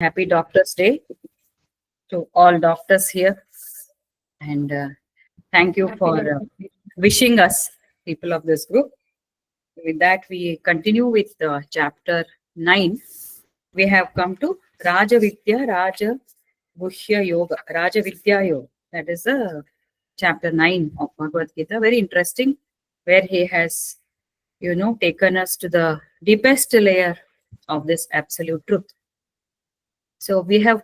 Happy Doctors Day to all doctors here. And thank you for wishing us, people of this group. With that, we continue with chapter 9. We have come to Raja Vidya, Raja Bhushya Yoga, Raja Vidya Yoga. That is chapter 9 of Bhagavad Gita. Very interesting, where he has, taken us to the deepest layer of this absolute truth. So we have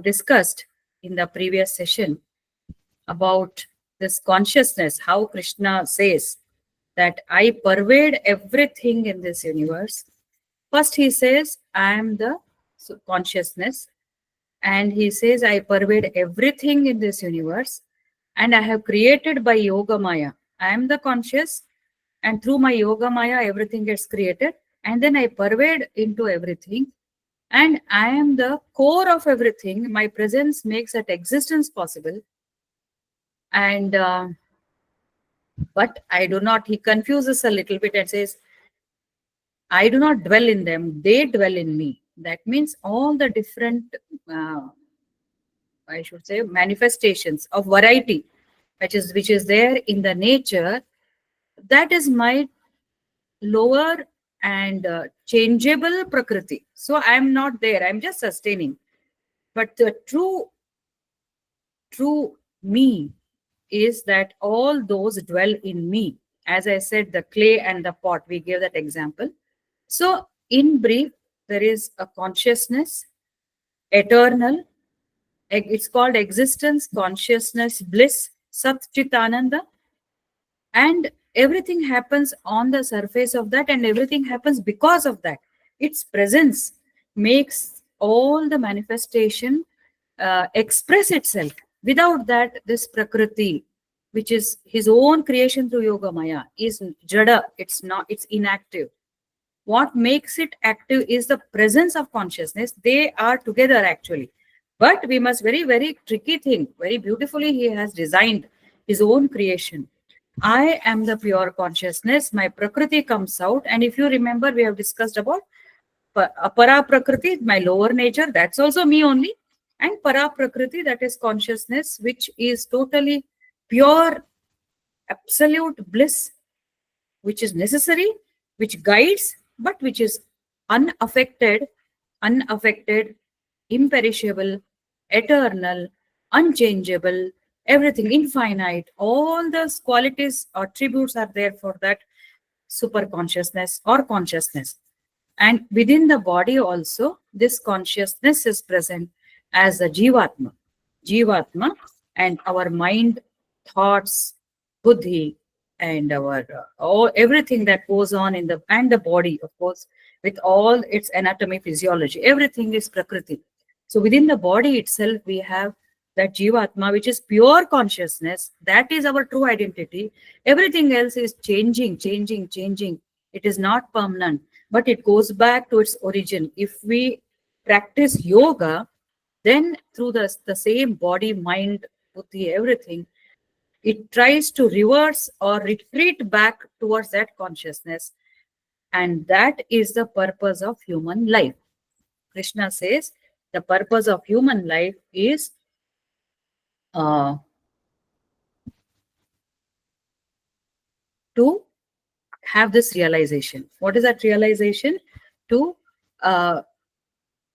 discussed in the previous session about this consciousness, how Krishna says that I pervade everything in this universe. First, he says, I am the consciousness, and he says, I pervade everything in this universe, and I have created by Yoga Maya. I am the conscious, and through my Yoga Maya, everything gets created, and then I pervade into everything. And I am the core of everything. My presence makes that existence possible. And but I do not, he confuses a little bit and says, I do not dwell in them, they dwell in me. That means all the different, I should say, manifestations of variety, which is there in the nature, that is my lower and changeable prakriti. So I am not there, I'm just sustaining. But the true me is that all those dwell in me. As I said, the clay and the pot, we gave that example. So, in brief, there is a consciousness, eternal. It's called existence, consciousness, bliss, Sat Chit Ananda. And everything happens on the surface of that, and everything happens because of that. Its presence makes all the manifestation express itself. Without that, this Prakriti, which is his own creation through Yoga Maya, is jada. It's not, it's inactive. What makes it active is the presence of consciousness. They are together actually. But we must very tricky thing. Very beautifully, he has designed his own creation. I am the pure consciousness. My Prakriti comes out. And if you remember, we have discussed about Para Prakriti, my lower nature. That's also me only. And Para Prakriti, that is consciousness, which is totally pure, absolute bliss, which is necessary, which guides, but which is unaffected, imperishable, eternal, unchangeable, everything infinite. All those qualities, attributes are there for that super consciousness or consciousness. And within the body also, this consciousness is present as a Jivatma. Jivatma, and our mind, thoughts, buddhi, and our everything that goes on in the and the body, of course, with all its anatomy, physiology, everything is Prakriti. So within the body itself, we have that Jivatma, which is pure consciousness. That is our true identity. Everything else is changing. It is not permanent, but it goes back to its origin. If we practice yoga, then through the same body, mind, buddhi, everything, it tries to reverse or retreat back towards that consciousness. And that is the purpose of human life. Krishna says the purpose of human life is to have this realization. What is that realization? To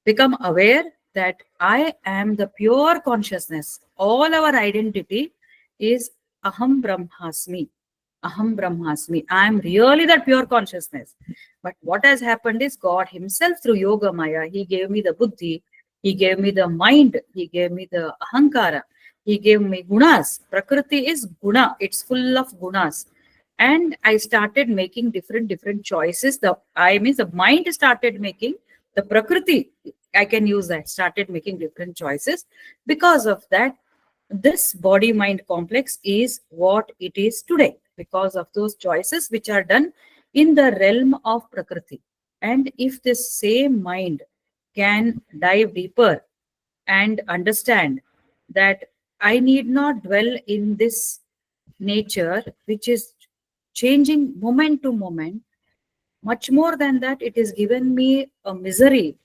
become aware that I am the pure consciousness. All our identity is Aham Brahmasmi. Aham Brahmasmi. I am really that pure consciousness. But what has happened is God himself through Yoga Maya, he gave me the buddhi, he gave me the mind, he gave me the ahankara, he gave me gunas. Prakriti is guna. It's full of gunas. And I started making different choices. The mind started making, the Prakriti, I can use that, started making different choices. Because of that, this body mind complex is what it is today, because of those choices which are done in the realm of Prakriti. And if this same mind can dive deeper and understand that I need not dwell in this nature, which is changing moment to moment, much more than that, it has given me a misery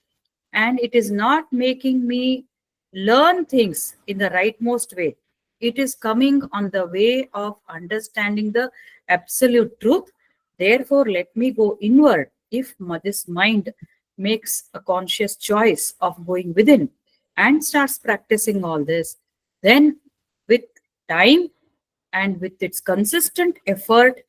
and it is not making me learn things in the rightmost way. It is coming on the way of understanding the absolute truth. Therefore, let me go inward. If this mind makes a conscious choice of going within and starts practicing all this, then with time and with its consistent effort,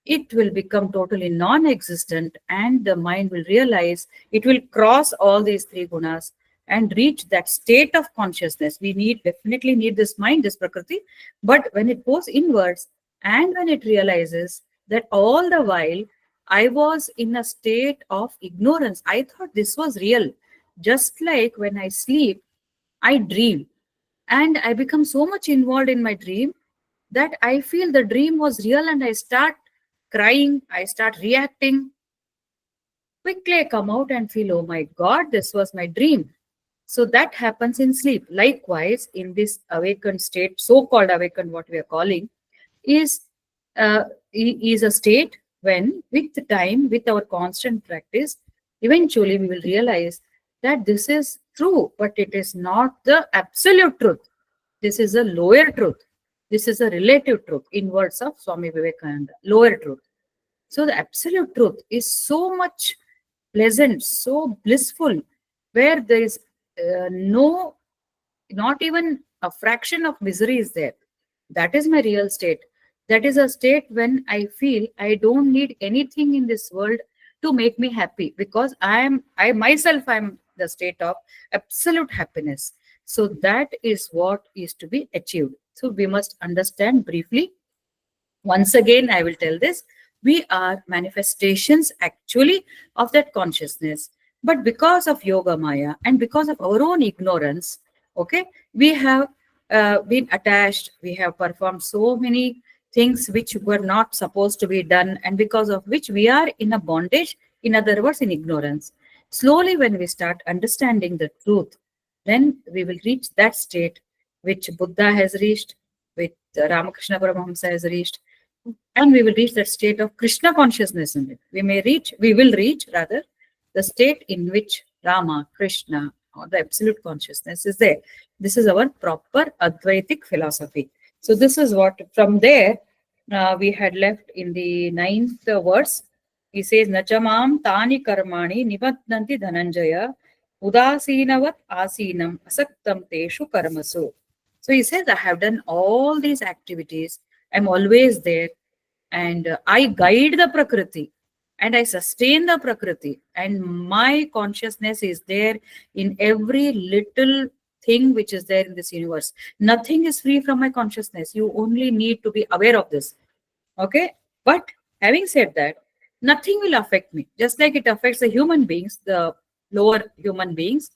it will become totally non-existent, and the mind will realize, it will cross all these three gunas and reach that state of consciousness. We need, definitely need this mind, this prakriti, but when it goes inwards and when it realizes that all the while I was in a state of ignorance, I thought this was real. Just like when I sleep, I dream, and I become so much involved in my dream that I feel the dream was real, and I start crying, I start reacting. Quickly I come out and feel, oh my God, this was my dream. So that happens in sleep. Likewise, in this awakened state, so-called awakened, what we are calling, is uh, is a state when, with time, with our constant practice, eventually we will realize that this is true, but it is not the absolute truth. This is a lower truth. This is a relative truth, in words of Swami Vivekananda, lower truth. So the absolute truth is so much pleasant, so blissful, where there is no, not even a fraction of misery is there. That is my real state. That is a state when I feel I don't need anything in this world to make me happy, because I myself am the state of absolute happiness. So that is what is to be achieved. So we must understand briefly. Once again, I will tell this. We are manifestations actually of that consciousness. But because of Yoga Maya and because of our own ignorance, okay, we have been attached, we have performed so many things which were not supposed to be done, and because of which we are in a bondage, in other words, in ignorance. Slowly, when we start understanding the truth, then we will reach that state which Buddha has reached, which Ramakrishna Paramahamsa has reached, and we will reach that state of Krishna consciousness in it. We will reach rather the state in which Rama, Krishna, or the absolute consciousness is there. This is our proper Advaitic philosophy. So this is what, from there, we had left in the ninth verse. He says, Nachamam tani karmani nibatnanti dhananjaya udasinavat asinam asaktam teshu karmasu. So he says, I have done all these activities. I'm always there, and I guide the Prakriti, and I sustain the Prakriti, and my consciousness is there in every little thing which is there in this universe. Nothing is free from my consciousness. You only need to be aware of this. Okay. But having said that, nothing will affect me. Just like it affects the human beings, the lower human beings,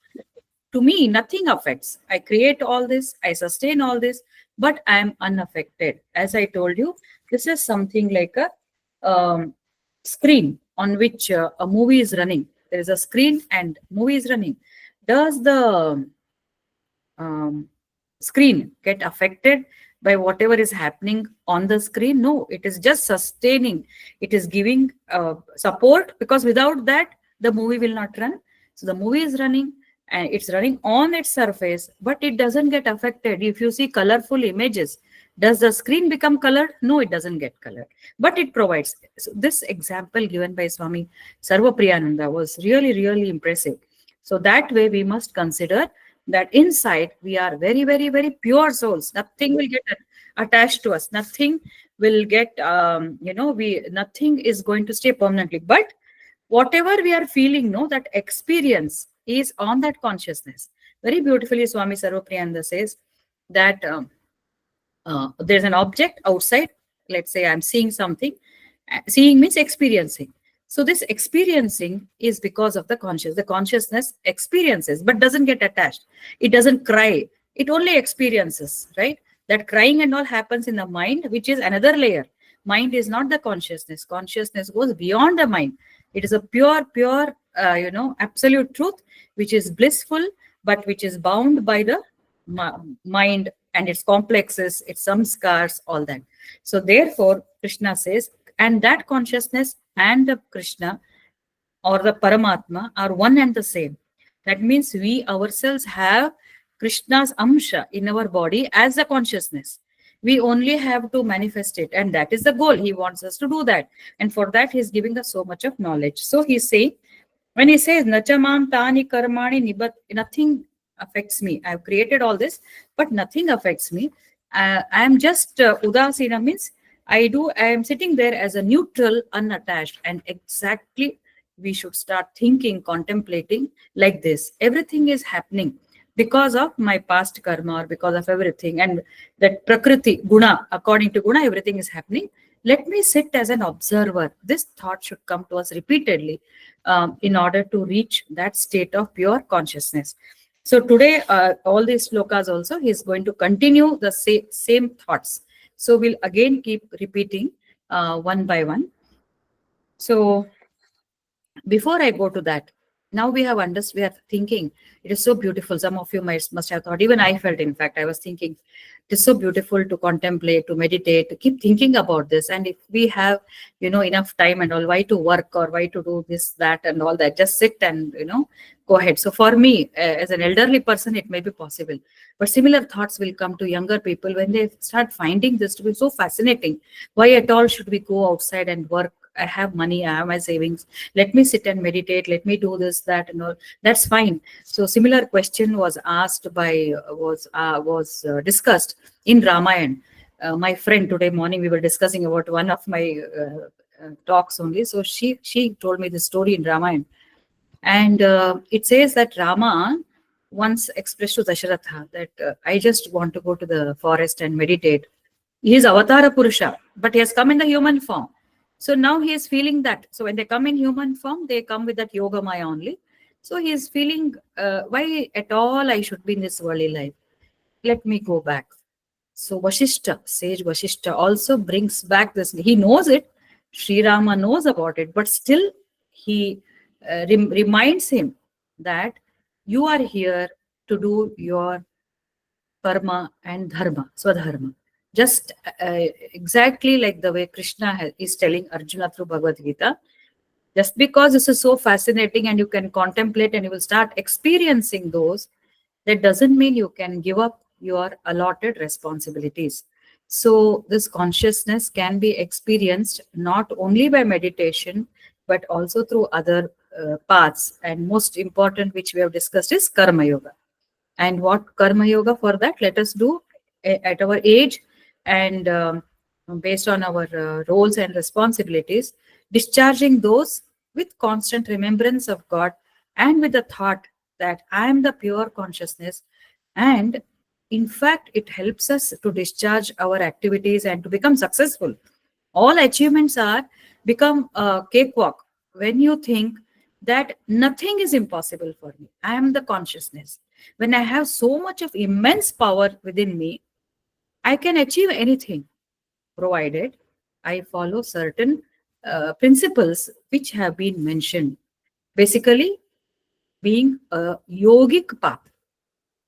to me, nothing affects. I create all this, I sustain all this, but I am unaffected. As I told you, this is something like a screen on which a movie is running. There is a screen and movie is running. Does the um, screen get affected by whatever is happening on the screen? No, it is just sustaining. It is giving support, because without that, the movie will not run. So the movie is running, and it's running on its surface, but it doesn't get affected. If you see colorful images, does the screen become colored? No, it doesn't get colored, but it provides. So this example given by Swami Sarvapriyananda was really, really impressive. So that way we must consider that inside we are very, very, very pure souls. Nothing will get attached to us. Nothing will get, nothing is going to stay permanently. But whatever we are feeling, no, that experience is on that consciousness. Very beautifully, Swami Sarvapriyananda says that there's an object outside. Let's say I'm seeing something. Seeing means experiencing. So this experiencing is because of the conscious. The consciousness experiences, but doesn't get attached. It doesn't cry. It only experiences, right? That crying and all happens in the mind, which is another layer. Mind is not the consciousness. Consciousness goes beyond the mind. It is a pure, pure, absolute truth, which is blissful, but which is bound by the mind and its complexes, its samskars, all that. So therefore, Krishna says, and that consciousness and the Krishna or the Paramatma are one and the same. That means we ourselves have Krishna's amsha in our body as a consciousness. We only have to manifest it, and that is the goal. He wants us to do that. And for that, he's giving us so much of knowledge. So he's saying, when he says, Nachamam tani karmani nibat, nothing affects me. I've created all this, but nothing affects me. I am just udasina means I am sitting there as a neutral, unattached, and exactly we should start thinking, contemplating like this. Everything is happening because of my past karma or because of everything. And that Prakriti, Guna, according to Guna, everything is happening. Let me sit as an observer. This thought should come to us repeatedly in order to reach that state of pure consciousness. So today, all these slokas also, he is going to continue the same thoughts. So we'll again keep repeating one by one. So before I go to that, now we have understood, we are thinking, it is so beautiful. Some of you must have thought, even I felt, in fact, I was thinking, it is so beautiful to contemplate, to meditate, to keep thinking about this. And if we have, enough time and all, why to work or why to do this, that, and all that, just sit and, go ahead. So for me, as an elderly person, it may be possible. But similar thoughts will come to younger people when they start finding this to be so fascinating. Why at all should we go outside and work? I have money, I have my savings. Let me sit and meditate. Let me do this, that, and all. That's fine. So similar question was asked by was discussed in Ramayana. My friend today morning we were discussing about one of my talks only. So she told me the story in Ramayana, and it says that Rama once expressed to Dasharatha that I just want to go to the forest and meditate. He is Avatara Purusha, but he has come in the human form. So now he is feeling that. So when they come in human form, they come with that yoga maya only. So he is feeling, why at all I should be in this worldly life? Let me go back. So Vashishta, sage Vashishta, also brings back this. He knows it. Sri Rama knows about it, but still he reminds him that you are here to do your karma and dharma, swadharma. Just exactly like the way Krishna is telling Arjuna through Bhagavad Gita. Just because this is so fascinating and you can contemplate and you will start experiencing those, that doesn't mean you can give up your allotted responsibilities. So this consciousness can be experienced not only by meditation, but also through other paths. And most important, which we have discussed, is karma yoga. And what karma yoga, for that let us do at our age, and based on our roles and responsibilities, discharging those with constant remembrance of God, and with the thought that I am the pure consciousness. And in fact, it helps us to discharge our activities and to become successful. All achievements are become a cakewalk when you think that nothing is impossible for me. I am the consciousness. When I have so much of immense power within me, I can achieve anything, provided I follow certain principles which have been mentioned. Basically, being a yogic path.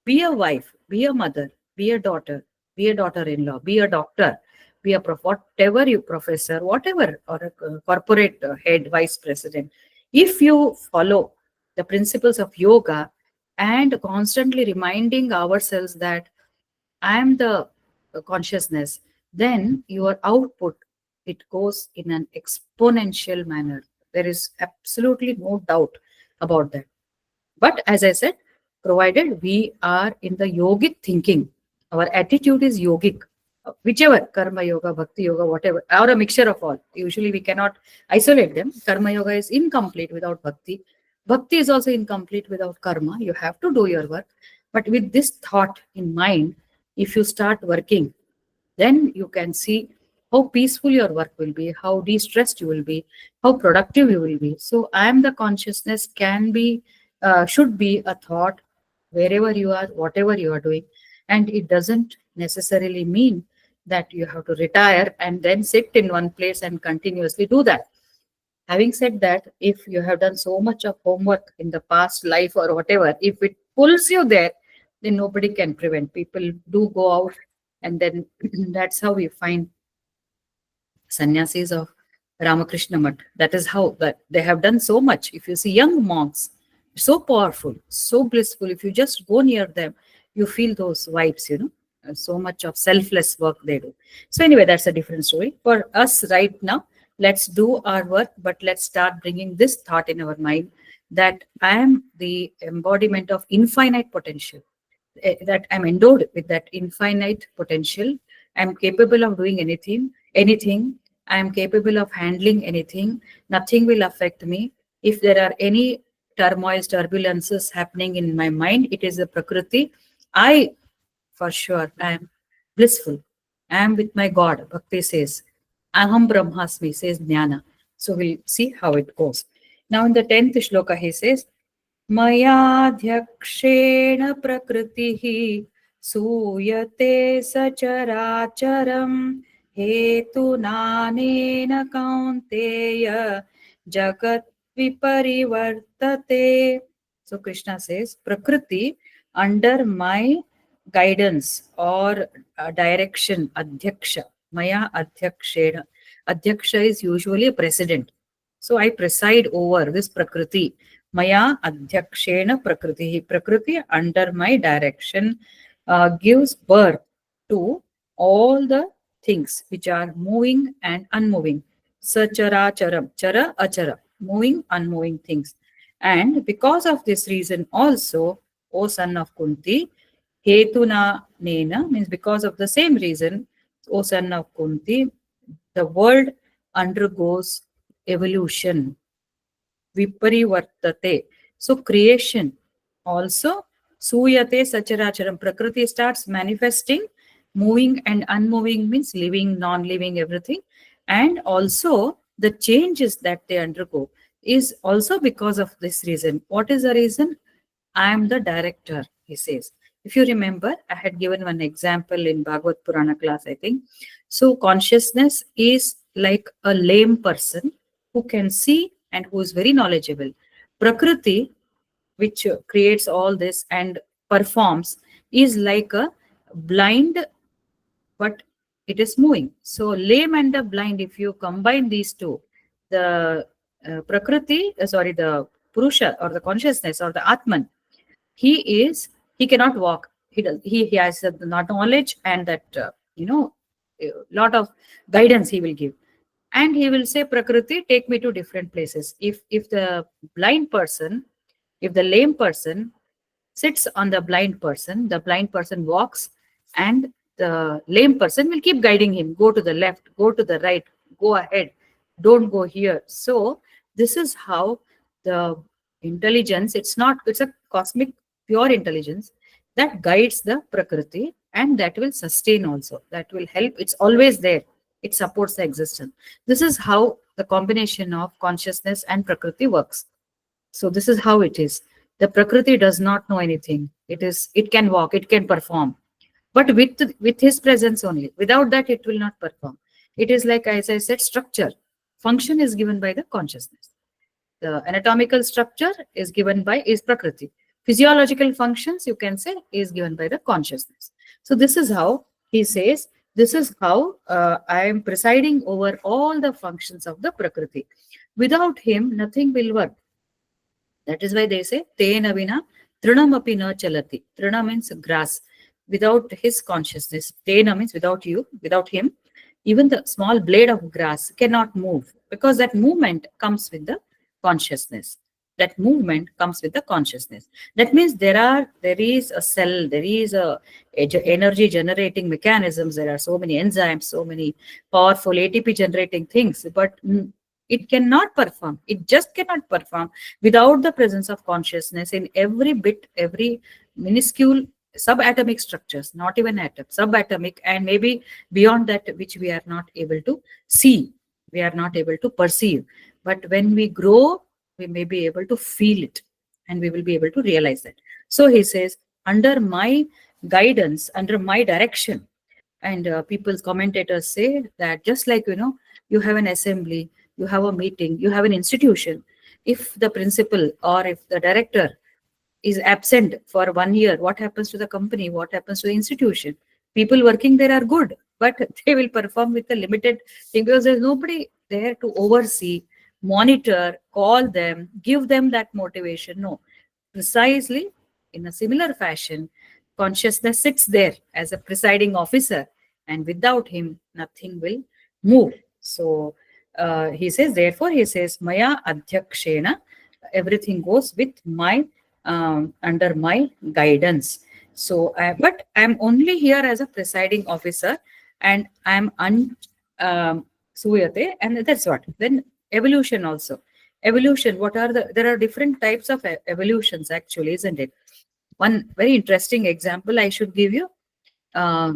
Be a wife, be a mother, be a daughter, be a daughter-in-law, be a doctor, be a whatever you professor, whatever, or a corporate head, vice president. If you follow the principles of yoga and constantly reminding ourselves that I am the consciousness, then your output, it goes in an exponential manner. There is absolutely no doubt about that. But as I said, provided we are in the yogic thinking, our attitude is yogic, whichever karma yoga, bhakti yoga, whatever, or a mixture of all. Usually we cannot isolate them. Karma yoga is incomplete without bhakti. Bhakti is also incomplete without karma. You have to do your work. But with this thought in mind, if you start working, then you can see how peaceful your work will be, how de-stressed you will be, how productive you will be. So I am the consciousness can be, should be a thought wherever you are, whatever you are doing. And it doesn't necessarily mean that you have to retire and then sit in one place and continuously do that. Having said that, if you have done so much of homework in the past life or whatever, if it pulls you there, then nobody can prevent. People do go out, and then that's how we find sannyasis of Ramakrishna Mat. That is how that they have done so much. If you see young monks, So powerful, so blissful. If you just go near them, you feel those vibes, so much of selfless work they do. So, anyway, that's a different story. For us right now, let's do our work, but let's start bringing this thought in our mind that I am the embodiment of infinite potential, that I'm endowed with that infinite potential. I'm capable of doing anything. I'm capable of handling anything. Nothing will affect me. If there are any turmoils, turbulences happening in my mind, it is the Prakriti. I, for sure, am blissful. I am with my God. Bhakti says, Aham Brahmasmi, says Jnana. So we'll see how it goes. Now in the 10th shloka, he says, मयाध्यक्षेण प्रकृतिः सूयते सचराचरम् हेतुनानेन कौन्तेय जगत् विपरिवर्तते. So Krishna says, Prakriti under my guidance or direction, Adhyaksha, Maya Adhyakshena. Adhyaksha is usually a president. So I preside over this Prakriti. Maya Adhyakshena Prakriti. Prakriti under my direction gives birth to all the things which are moving and unmoving. Sachara charam, chara achara, moving, unmoving things. And because of this reason also, O son of Kunti, Hetuna Nena means because of the same reason, O son of Kunti, the world undergoes evolution, viparivartate. So creation also, suyate sacharacharam, Prakriti starts manifesting, moving and unmoving means living, non-living, everything. And also the changes that they undergo is also because of this reason. What is the reason? I am the director, he says. If you remember, I had given one example in Bhagavad Purana class, I think. So consciousness is like a lame person who can see and who is very knowledgeable. Prakriti, which creates all this and performs, is like a blind, but it is moving. So lame and the blind, if you combine these two, the the Purusha or the consciousness or the Atman, he cannot walk. He has not knowledge and that a lot of guidance he will give, and he will say, Prakriti, take me to different places. If blind person if the lame person sits on the blind person walks, and the lame person will keep guiding him, go to the left, go to the right, go ahead, don't go here. So this is how the intelligence, it's a cosmic pure intelligence that guides the Prakriti, and that will sustain also, that will help, it's always there, it supports the existence. This is how the combination of consciousness and Prakriti works. So this is how it is. The Prakriti does not know anything. It can walk, it can perform, but with his presence only. Without that, it will not perform. It is like, as I said, structure. Function is given by the consciousness. The anatomical structure is Prakriti. Physiological functions, you can say, is given by the consciousness. So this is how he says, this is how I am presiding over all the functions of the Prakriti. Without him, nothing will work. That is why they say, Tena vina trinam api na chalati. Trina means grass. Without his consciousness, Tena means without him, even the small blade of grass cannot move, because that movement comes with the consciousness. That movement comes with the consciousness. That means there is a cell, there is energy generating mechanisms. There are so many enzymes, so many powerful ATP generating things, but it cannot perform. It just cannot perform without the presence of consciousness in every bit, every minuscule subatomic structures, not even atom, subatomic, and maybe beyond that, which we are not able to see, we are not able to perceive. But when we grow, we may be able to feel it, and we will be able to realize that. So he says, under my guidance, under my direction, and people's commentators say that just like, you have an assembly, you have a meeting, you have an institution. If the principal or if the director is absent for 1 year, what happens to the company? What happens to the institution? People working there are good, but they will perform with a limited thing, because there's nobody there to oversee, monitor, call them, give them that motivation. No, Precisely in a similar fashion, consciousness sits there as a presiding officer, and without him, nothing will move. So he says, therefore, he says, Maya Adhyakshena, everything goes with my under my guidance. So, but I'm only here as a presiding officer, and I'm suyate, and that's what. Then evolution also. Evolution. What are there are different types of evolutions actually, isn't it? One very interesting example I should give you.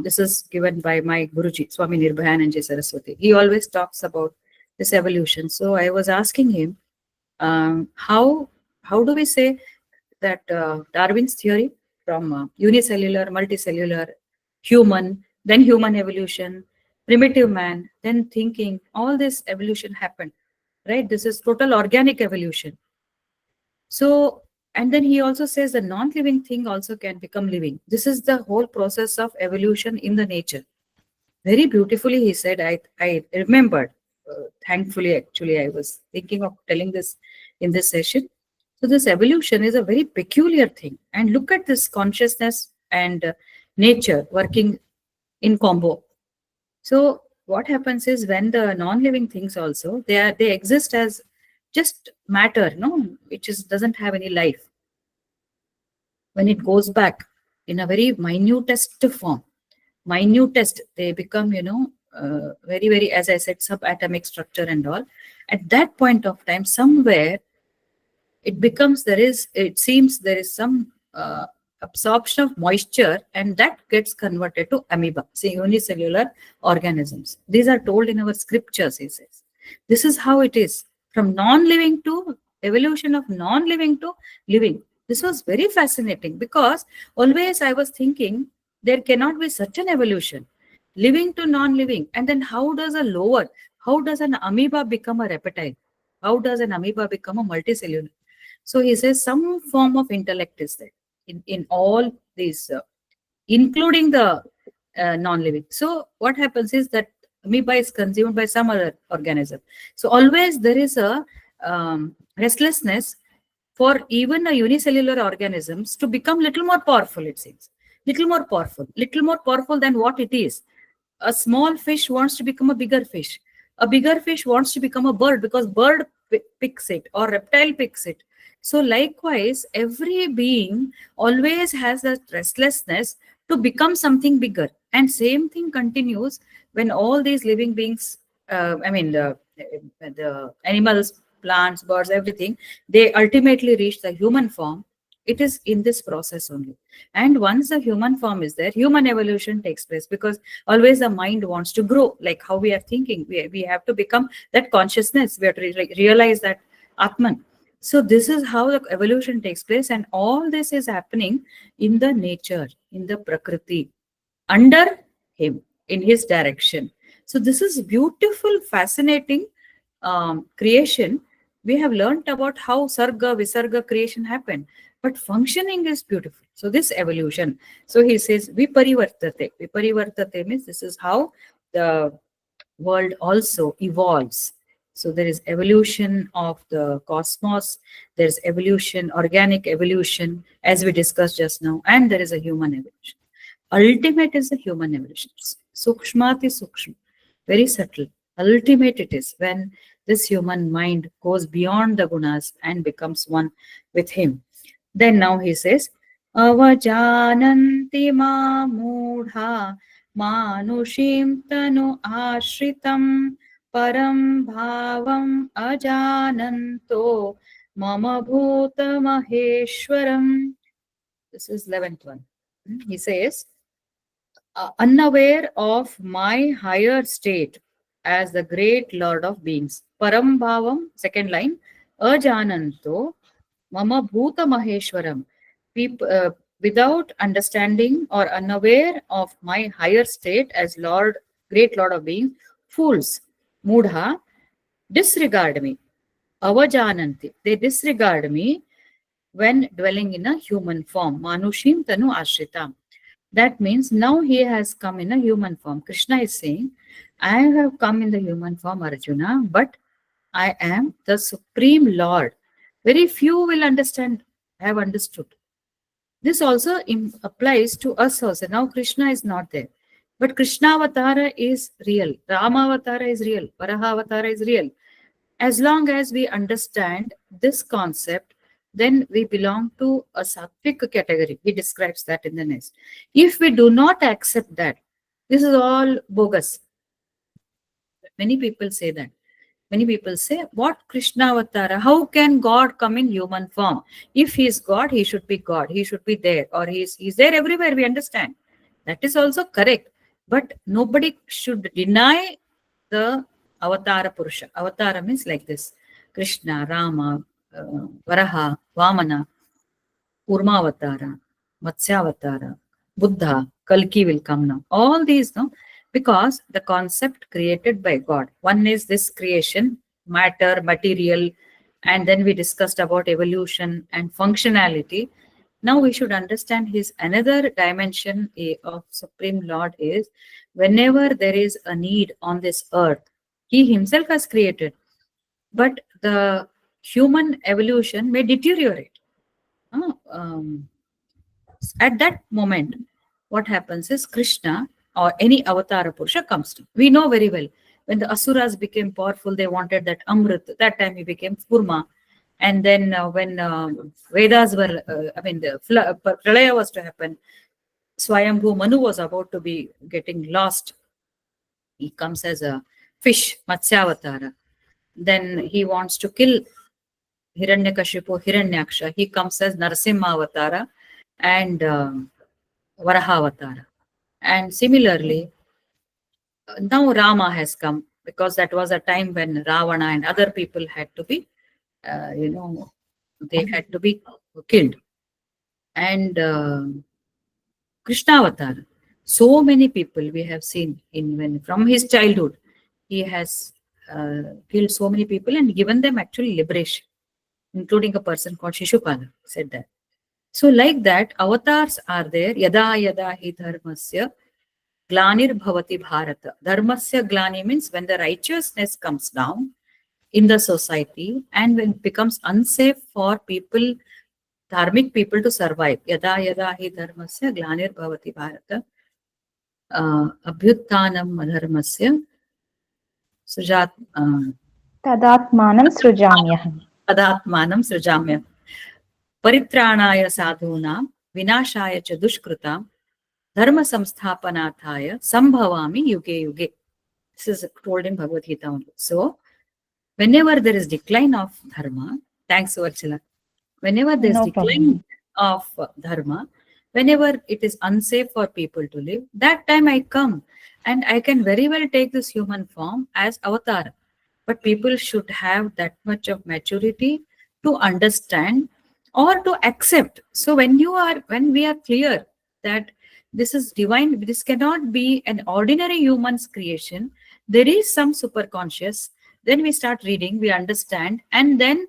This is given by my Guruji, Swami Nirbhayanand Saraswati. He always talks about this evolution. So I was asking him, how do we say that Darwin's theory from unicellular, multicellular, human, then human evolution, primitive man, then thinking, all this evolution happened, right? This is total organic evolution. So, and then he also says the non-living thing also can become living. This is the whole process of evolution in the nature. Very beautifully, he said. I remembered. Thankfully, actually, I was thinking of telling this in this session. So, this evolution is a very peculiar thing. And look at this consciousness and nature working in combo. So, what happens is when the non-living things also they exist as just matter, no, it just doesn't have any life. When it goes back in a very minutest form, minutest, they become, very, very, as I said, subatomic structure and all. At that point of time, somewhere it becomes, it seems there is some absorption of moisture, and that gets converted to amoeba, say unicellular organisms. These are told in our scriptures, he says. This is how it is from non-living to evolution of non-living to living. This was very fascinating because always I was thinking there cannot be such an evolution, living to non-living. And then how does an amoeba become a reptile? How does an amoeba become a multicellular? So he says some form of intellect is there in all these, including the non-living. So what happens is that amoeba is consumed by some other organism. So always there is a restlessness for even a unicellular organisms to become little more powerful, it seems. Little more powerful than what it is. A small fish wants to become a bigger fish. A bigger fish wants to become a bird because bird picks it or reptile picks it. So likewise, every being always has that restlessness to become something bigger. And same thing continues when all these living beings, the animals, plants, birds, everything, they ultimately reach the human form. It is in this process only. And once the human form is there, human evolution takes place because always the mind wants to grow, like how we are thinking. We have to become that consciousness. We have to realize that Atman. So this is how the evolution takes place, and all this is happening in the nature, in the Prakriti, under him, in his direction. So this is beautiful, fascinating creation. We have learnt about how Sarga, Visarga creation happened, but functioning is beautiful. So this evolution. So he says, Viparivartate. Viparivartate means this is how the world also evolves. So there is evolution of the cosmos, there is evolution, organic evolution, as we discussed just now, and there is a human evolution. Ultimate is the human evolution. Sukshmati sukshma, very subtle. Ultimate it is when this human mind goes beyond the gunas and becomes one with him. Then now he says, Avajananti ma mudha manushim tanu ashritam param bhavam ajananto mama bhuta maheshwaram. This is 11th one. He says, unaware of my higher state as the great Lord of beings. Param bhavam, second line, ajananto mama bhuta maheshwaram. Without understanding or unaware of my higher state as Lord, great Lord of beings, fools, mudha, disregard me. Avajananti, they disregard me when dwelling in a human form. Manushim tanu ashritam. That means now he has come in a human form. Krishna is saying, I have come in the human form, Arjuna, but I am the Supreme Lord. Very few will understand I have understood. This also applies to us also. Now Krishna is not there. But Krishna Avatara is real. Rama Avatara is real. Varaha Avatara is real. As long as we understand this concept, then we belong to a sattvic category. He describes that in the next. If we do not accept that, this is all bogus. Many people say that. Many people say, what Krishna Avatara? How can God come in human form? If he is God, he should be God. He should be there. Or he's there everywhere, we understand. That is also correct. But nobody should deny the Avatara Purusha. Avatara means like this. Krishna, Rama, Varaha, Vamana, Urmavatara, Matsyavatara, Buddha, Kalki will come now. All these, no, because the concept created by God. One is this creation, matter, material, and then we discussed about evolution and functionality. Now we should understand his another dimension of Supreme Lord is whenever there is a need on this earth, he himself has created, but the human evolution may deteriorate. At that moment, what happens is Krishna or any avatara Purusha comes to. We know very well when the Asuras became powerful, they wanted that Amrit. That time he became Kurma. And then when Vedas were, the Pralaya was to happen, Swayambhu Manu was about to be getting lost. He comes as a fish, Matsyavatara. Then he wants to kill Hiranyakashipu, Hiranyaksha. He comes as Narasimha Avatara and Varaha Avatara. And similarly, now Rama has come because that was a time when Ravana and other people had to be, they had to be killed. And Krishna Avatar, so many people we have seen from his childhood, he has killed so many people and given them actually liberation, including a person called Shishupala, said that. So like that, avatars are there. Yada yada hi dharmasya glanir bhavati bharata. Dharmasya glani means when the righteousness comes down in the society and when it becomes unsafe for people, dharmic people to survive. Yada yada hi dharmasya glanir bhavati bharata. Abhyuttanam adharmasya sujat tadatmanam srujamyaham. Tadatmanam srujamyaham. Paritranaya sadhunam vinashaya cha dushkrutam dharma samsthapanataya sambhavami yuge yuge. This is told in Bhagavad Gita only. So, whenever there is decline of dharma, thanks Varchila, whenever there is decline of dharma, whenever it is unsafe for people to live, that time I come and I can very well take this human form as avatar. But people should have that much of maturity to understand or to accept. So when we are clear that this is divine, this cannot be an ordinary human's creation, there is some superconscious, then we start reading, we understand, and then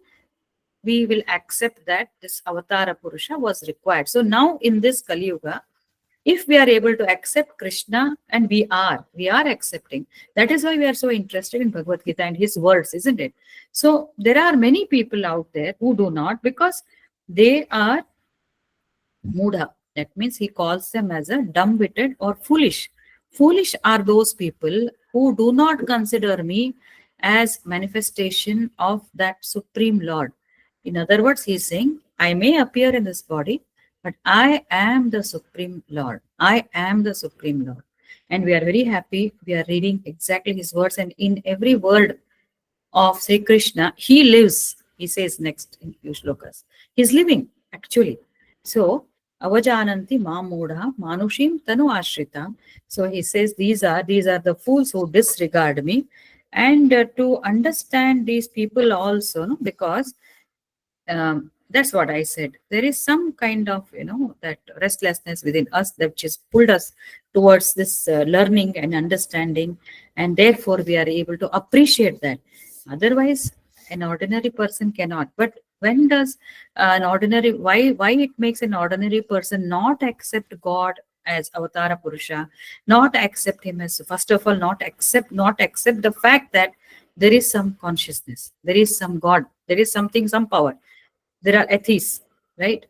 we will accept that this avatara Purusha was required. So now in this Kali Yuga, if we are able to accept Krishna, and we are accepting, that is why we are so interested in Bhagavad Gita and his words, isn't it? So there are many people out there who do not, because they are mudha. That means he calls them as a dumb-witted or foolish. Foolish are those people who do not consider me as manifestation of that Supreme Lord. In other words, he is saying, I may appear in this body, but I am the Supreme Lord. I am the Supreme Lord. And we are very happy. We are reading exactly his words. And in every word of Sri Krishna, he lives. He says next in few shlokas. He's living, actually. So, avajananti mamudha manushim tanu ashrita. So he says these are the fools who disregard me. And to understand these people also, no, because that's what I said. There is some kind of, that restlessness within us that just pulled us towards this learning and understanding. And therefore, we are able to appreciate that. Otherwise, an ordinary person cannot. But when does why it makes an ordinary person not accept God as Avatara Purusha, not accept him as, first of all, not accept the fact that there is some consciousness, there is some God, there is something, some power. There are atheists. right?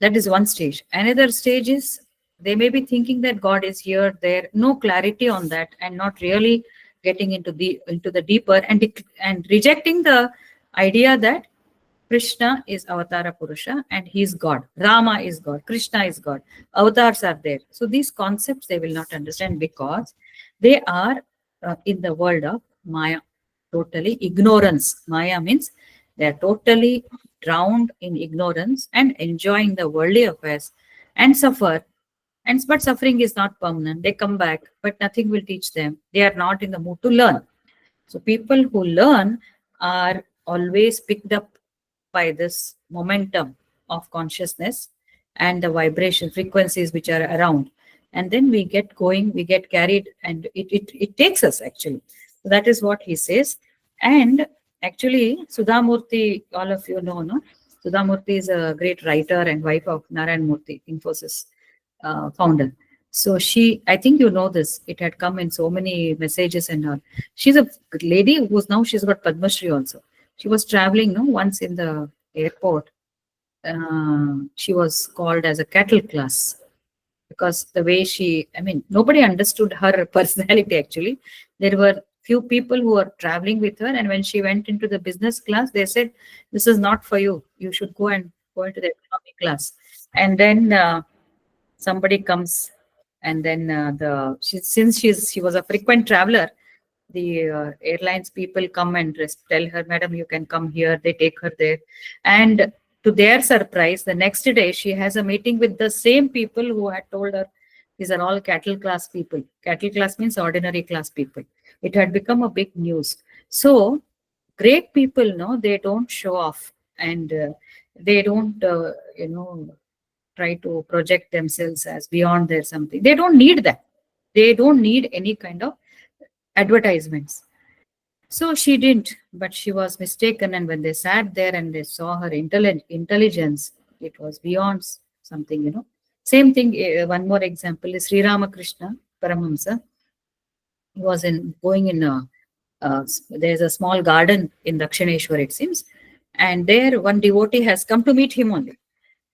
That is one stage. Another stage is they may be thinking that God is here, there, no clarity on that, and not really getting into the deeper, and rejecting the idea that Krishna is Avatara Purusha and he is God. Rama is God. Krishna is God. Avatars are there. So these concepts they will not understand because they are in the world of Maya. Totally ignorance. Maya means they are totally drowned in ignorance and enjoying the worldly affairs and suffer. And but suffering is not permanent. They come back, but nothing will teach them. They are not in the mood to learn. So people who learn are always picked up by this momentum of consciousness and the vibration frequencies which are around. And then we get going, we get carried, and it takes us actually. So that is what he says. And actually, Sudhamurti, all of you know, no? Sudhamurti is a great writer and wife of Narayan Murthy, Infosys founder. So she, I think you know this. It had come in so many messages and all. She's a lady who's now she's got Padma Shri also. She was traveling, no, once in the airport. She was called as a cattle class because the way she, I mean, nobody understood her personality actually. There were few people who were traveling with her, and when she went into the business class, they said, "This is not for you. You should go into the economy class." And then somebody comes, and then since she was a frequent traveler, the airlines people come and tell her, "Madam, you can come here." They take her there, and to their surprise, the next day she has a meeting with the same people who had told her these are all cattle class people. Cattle class means ordinary class people. It had become a big news. So great people, no, they don't show off, and they don't try to project themselves as beyond their something. They don't need that. They don't need any kind of advertisements. So she didn't, but she was mistaken. And when they sat there and they saw her intelligence, it was beyond something. Same thing, one more example is Sri Ramakrishna Paramahamsa. He was going in there's a small garden in Dakshineshwar, it seems. And there one devotee has come to meet him only.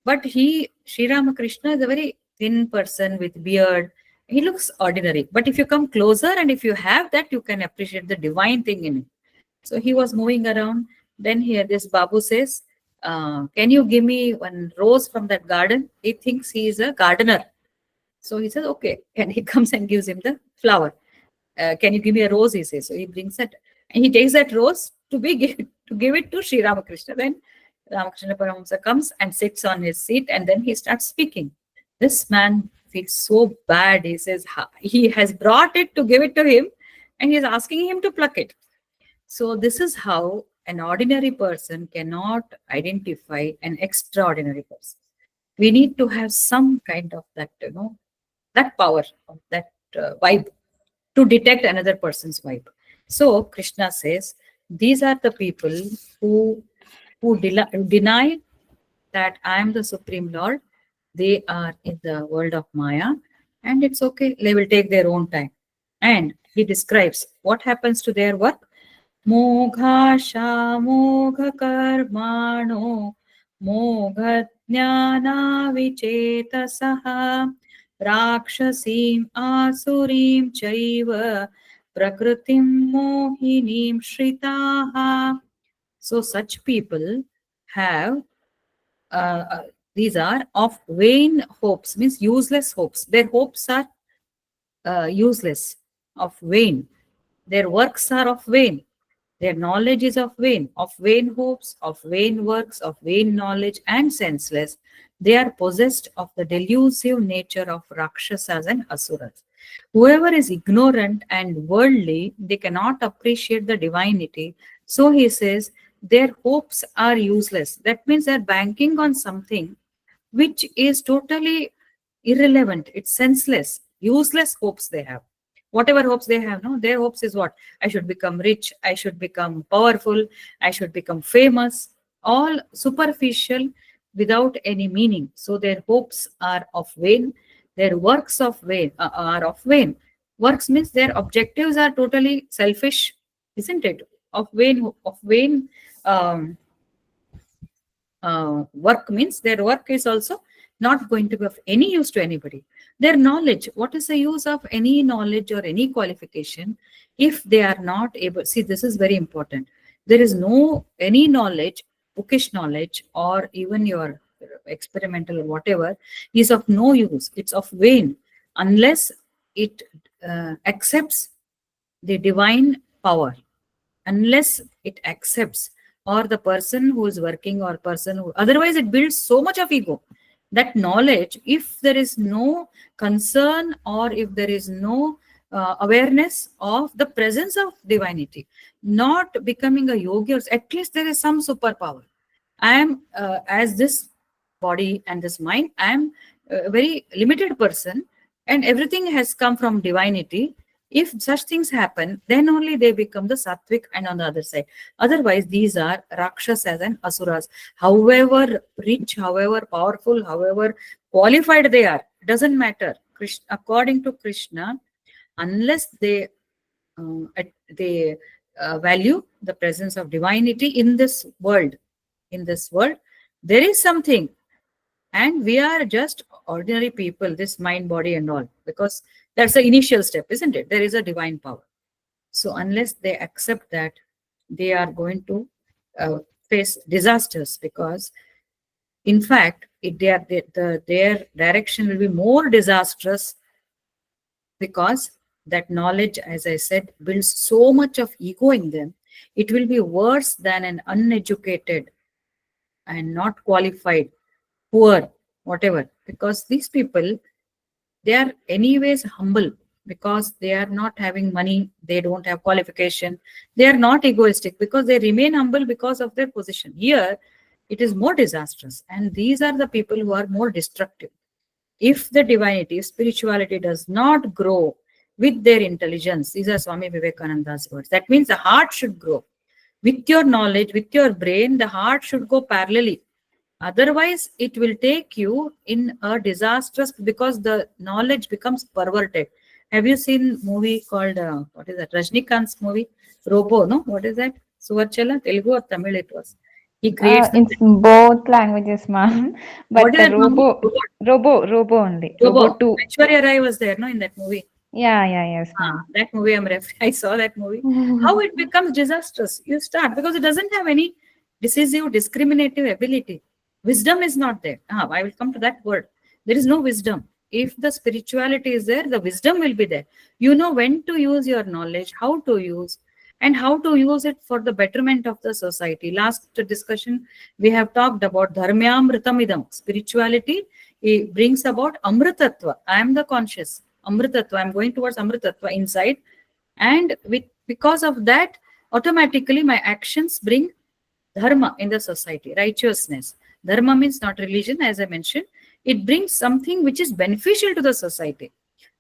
But Sri Ramakrishna is a very thin person with beard. He looks ordinary. But if you come closer and if you have that, you can appreciate the divine thing in him. So he was moving around. Then here this Babu says, "Can you give me one rose from that garden?" He thinks he is a gardener. So he says, "Okay." And he comes and gives him the flower. "Can you give me a rose?" He says. So he brings it. And he takes that rose to give it to Sri Ramakrishna. Then Ramakrishna Paramahamsa comes and sits on his seat, and then he starts speaking. This man feels so bad. He says he has brought it to give it to him, and he is asking him to pluck it. So this is how an ordinary person cannot identify an extraordinary person. We need to have some kind of that, that power of that vibe to detect another person's vibe. So Krishna says these are the people who deny that I am the Supreme Lord. They are in the world of Maya, and it's okay. They will take their own time. And he describes what happens to their work. Moghasha mogha karmano mogha jnana vichetasaha rakshasim asurim chaiva prakritim mohinim shritaha. So such people have these are of vain hopes, means useless hopes. Their hopes are useless, of vain. Their works are of vain. Their knowledge is of vain hopes, of vain works, of vain knowledge, and senseless. They are possessed of the delusive nature of Rakshasas and Asuras. Whoever is ignorant and worldly, they cannot appreciate the divinity. So he says, their hopes are useless. That means they're banking on something which is totally irrelevant. It's senseless, useless hopes they have. Whatever hopes they have, no, their hopes is what? I should become rich, I should become powerful, I should become famous. All superficial without any meaning. So their hopes are of vain, their works are of vain. Works means their objectives are totally selfish, isn't it? Of vain, um, work means their work is also not going to be of any use to anybody. Their knowledge, what is the use of any knowledge or any qualification if they are not able? See, this is very important. There is no any knowledge, bookish knowledge, or even your experimental or whatever is of no use. It's of vain unless it accepts the divine power, unless it accepts, or the person who is working or person who, otherwise it builds so much of ego. That knowledge, if there is no concern or if there is no awareness of the presence of divinity, not becoming a yogi, or at least there is some superpower. I am as this body and this mind, I am a very limited person, and everything has come from divinity. If such things happen, then only they become the sattvic and on the other side. Otherwise, these are rakshasas and asuras. However rich, however powerful, however qualified they are, doesn't matter. According to Krishna, unless they value the presence of divinity in this world, there is something, and we are just ordinary people, this mind, body, and all, because that's the initial step, isn't it? There is a divine power. So unless they accept that, they are going to face disasters, because in fact their direction will be more disastrous, because that knowledge, as I said, builds so much of ego in them. It will be worse than an uneducated and not qualified, poor, whatever, because these people, they are anyways humble, because they are not having money, they don't have qualification, they are not egoistic, because they remain humble because of their position. Here it is more disastrous, and these are the people who are more destructive. If the divinity, spirituality does not grow with their intelligence, these are Swami Vivekananda's words, that means the heart should grow with your knowledge, with your brain. The heart should go parallelly. Otherwise, it will take you in a disastrous, because the knowledge becomes perverted. Have you seen movie called, what is that, Rajnikant's movie, Robo, no? What is that? Suvarchala, Telugu or Tamil it was. He creates the, It's both languages, ma'am. what But is that movie? Robo only. Robo Robo. 2. Aishwarya Rai was there, no, in that movie. Yes, ma'am. That movie I saw that movie. How it becomes disastrous. You start, because it doesn't have any decisive, discriminative ability. Wisdom is not there. I will come to that word. There is no wisdom. If the spirituality is there, the wisdom will be there. You know when to use your knowledge, how to use, and how to use it for the betterment of the society. Last discussion, we have talked about dharmyamritamidam. Spirituality, it brings about amritatva. I am the conscious. Amritatva. I'm going towards amritatva inside. And because of that, automatically my actions bring dharma in the society, righteousness. Dharma means not religion, as I mentioned. It brings something which is beneficial to the society.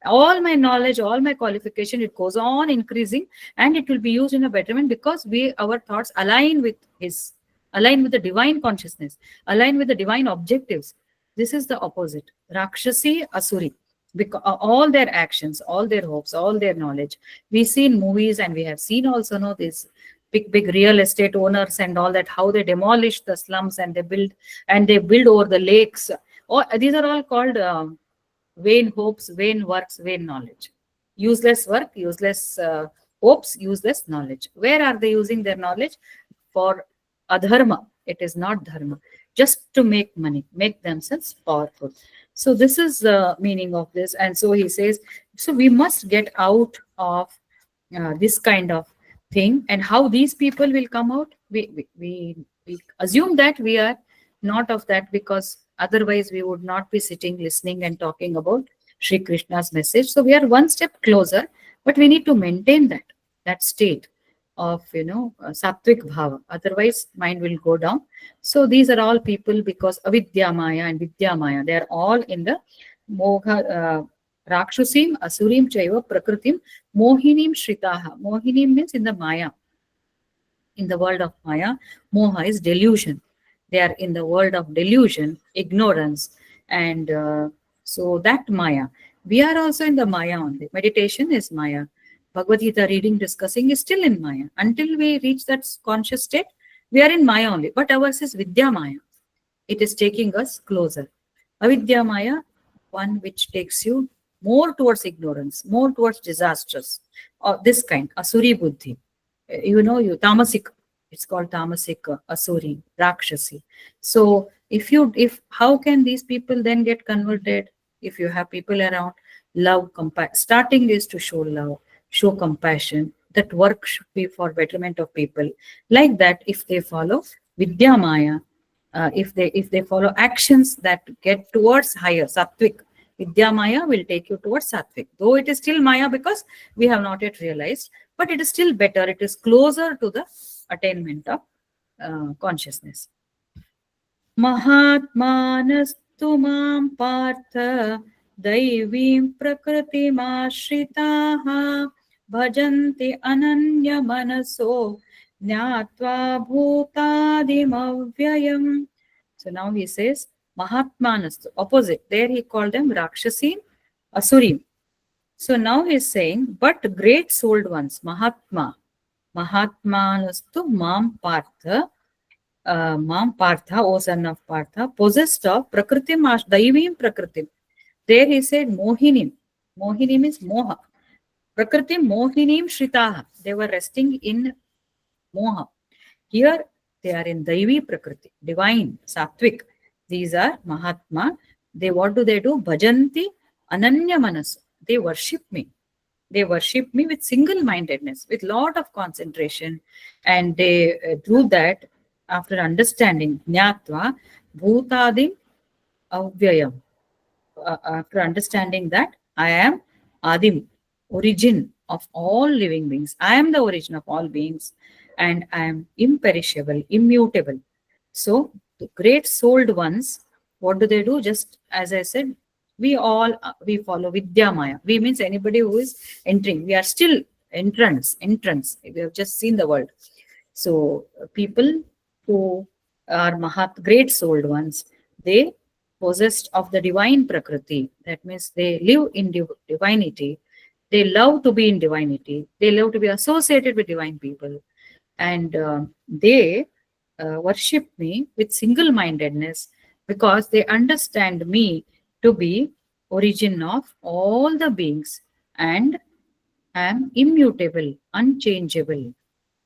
All my knowledge, all my qualification, it goes on increasing, and it will be used in a betterment, because our thoughts align with the divine consciousness, align with the divine objectives. This is the opposite. Rakshasi, Asuri. Because all their actions, all their hopes, all their knowledge, we see in movies, and we have seen also, know, these big real estate owners and all that, how they demolish the slums and they build over the lakes. These are all called vain hopes, vain works, vain knowledge. Useless work, useless hopes, useless knowledge. Where are they using their knowledge? For adharma. It is not dharma. Just to make money, make themselves powerful. So this is the meaning of this. And so he says, so we must get out of this kind of thing. And how these people will come out? We assume that we are not of that, because otherwise we would not be sitting, listening and talking about Sri Krishna's message. So we are one step closer, but we need to maintain that state of, sattvic bhava. Otherwise mind will go down. So these are all people, because avidya maya and vidya maya, they are all in the moha, rakshusim, asurim chaiva prakritim, mohinim shritaha. Mohinim means in the maya. In the world of maya, moha is delusion. They are in the world of delusion, ignorance, and so that maya. We are also in the maya only. Meditation is maya. Bhagavad Gita reading, discussing is still in maya. Until we reach that conscious state, we are in maya only. But ours is vidya maya. it is taking us closer. Avidya Maya, one which takes you more towards ignorance, more towards disasters, or this kind, Asuri Buddhi. You Tamasik, it's called Tamasik, Asuri, Rakshasi. So if how can these people then get converted? If you have people around, love, compassion. Starting is to show love, show compassion. That work should be for betterment of people. Like that, if they follow Vidya Maya, if they follow actions that get towards higher sattvic, Vidya Maya will take you towards sattvic. Though it is still Maya because we have not yet realized, but it is still better. It is closer to the attainment of consciousness. महात्मानस्तु मां पार्थ दैवीं प्रकृतिमाश्रिताः भजन्ति अनन्यमनसो ज्ञात्वा भूतादिमव्ययम्. So now he says Mahatmanastu, opposite. There he called them Rakshasim, Asurim. So now he is saying, but great souled ones, Mahatmanastu Mam Partha, Mam Partha, O son of Partha, possessed of Prakritim, Daivim Prakritim. There he said Mohinim. Mohinim is Moha. Prakritim Mohinim Shritaha. They were resting in Moha. Here they are in Daivi Prakriti, divine, Sattvic. These are Mahatma. What do? Bhajanti Ananya Manasu. They worship me. They worship me with single-mindedness, with lot of concentration. And they do that after understanding Jnatva Bhutadim Avyayam. After understanding that I am Adim, origin of all living beings. I am the origin of all beings, and I am imperishable, immutable. So the great souled ones, what do? Just as I said, we follow Vidya Maya. We means anybody who is entering. We are still entrance. We have just seen the word. So people who are great souled ones, they possessed of the divine Prakriti. That means they live in divinity. They love to be in divinity. They love to be associated with divine people. And they worship me with single-mindedness because they understand me to be origin of all the beings and am immutable, unchangeable.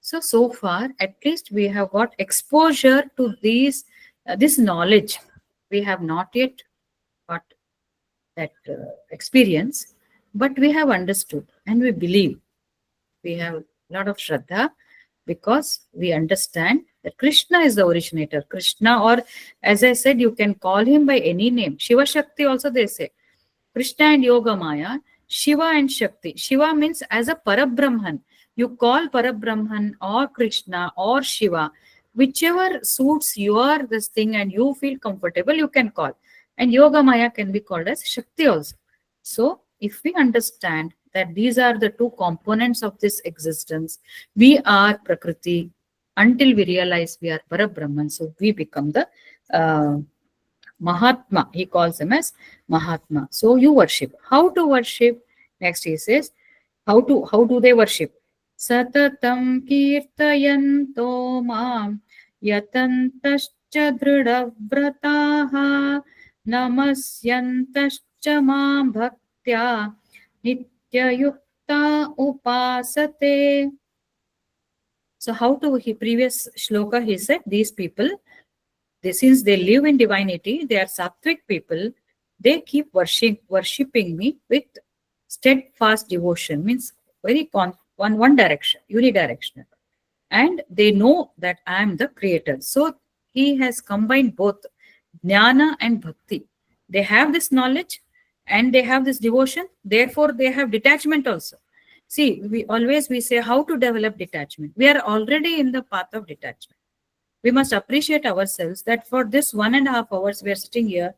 So far, at least we have got exposure to this knowledge. We have not yet got that experience, but we have understood and we believe. We have a lot of Shraddha because we understand that Krishna is the originator. Krishna, or as I said, you can call him by any name. Shiva Shakti also they say. Krishna and Yoga Maya, Shiva and Shakti. Shiva means as a Parabrahman. You call Parabrahman or Krishna or Shiva, whichever suits your this thing and you feel comfortable, you can call. And Yoga Maya can be called as Shakti also. So if we understand that these are the two components of this existence, we are Prakriti until we realize we are Parabrahman. So we become the Mahatma. He calls them as Mahatma. So you worship. How to worship? Next he says, how do they worship? Satatam kirtayanto mam yatantascha dridhavrataha namasyantascha mam bhaktya nityayukta upasate. So how to, previous shloka he said, these people, since they live in divinity, they are sattvic people, they keep worshipping me with steadfast devotion, means very one direction, unidirectional. And they know that I am the creator. So he has combined both jnana and bhakti. They have this knowledge and they have this devotion. Therefore, they have detachment also. See, we say how to develop detachment. We are already in the path of detachment. We must appreciate ourselves that for this 1.5 hours we are sitting here,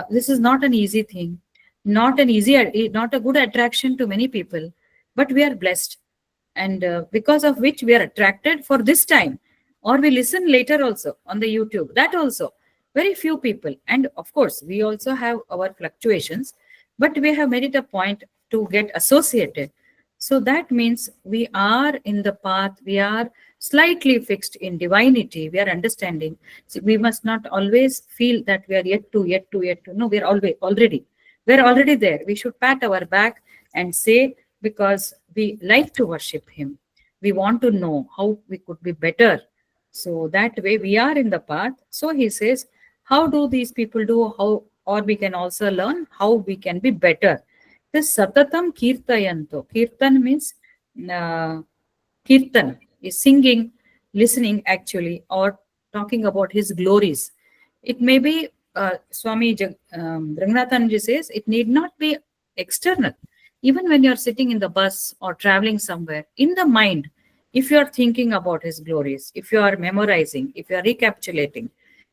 this is not an easy thing, not a good attraction to many people, but we are blessed, and because of which we are attracted for this time, or we listen later also on the YouTube. That also very few people, and of course we also have our fluctuations, but we have made it a point to get associated So that means we are in the path, we are slightly fixed in divinity, we are understanding. So we must not always feel that we are yet to. No, we are always already. We're already there. We should pat our back and say, because we like to worship Him. We want to know how we could be better. So that way we are in the path. So he says, how do these people do? How, or we can also learn how we can be better. This satatam kirtayanto. Kirtan means uh, kirtan is singing, listening actually, or talking about his glories. It may be, Ranganathanji says, it need not be external. Even when you're sitting in the bus or traveling somewhere, in the mind, if you're thinking about his glories, if you are memorizing, if you are recapitulating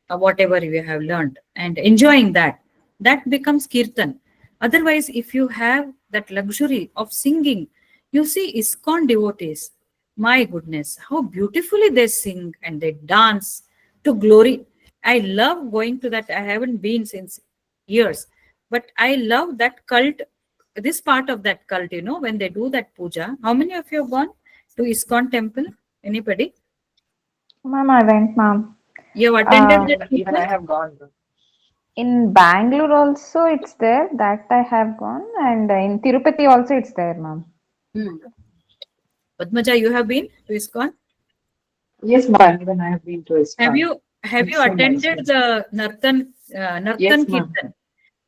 whatever you have learned and enjoying that, that becomes kirtan. Otherwise, if you have that luxury of singing, you see ISKCON devotees, my goodness, how beautifully they sing and they dance to glory. I love going to that. I haven't been since years, but I love that cult, this part of that cult, when they do that puja. How many of you have gone to ISKCON temple? Anybody? Ma'am, I went, ma'am. You have attended Uh, that Even temple? I have gone. in Bangalore also it's there. That I have gone, and in Tirupati also it's there, ma'am. Hmm. Padmaja, you have been to ISKCON? Yes, ma'am. Even I have been to Have ISKCON. you have you It's so nice attended place. the Nartan Yes, ma'am. Kirtan? My,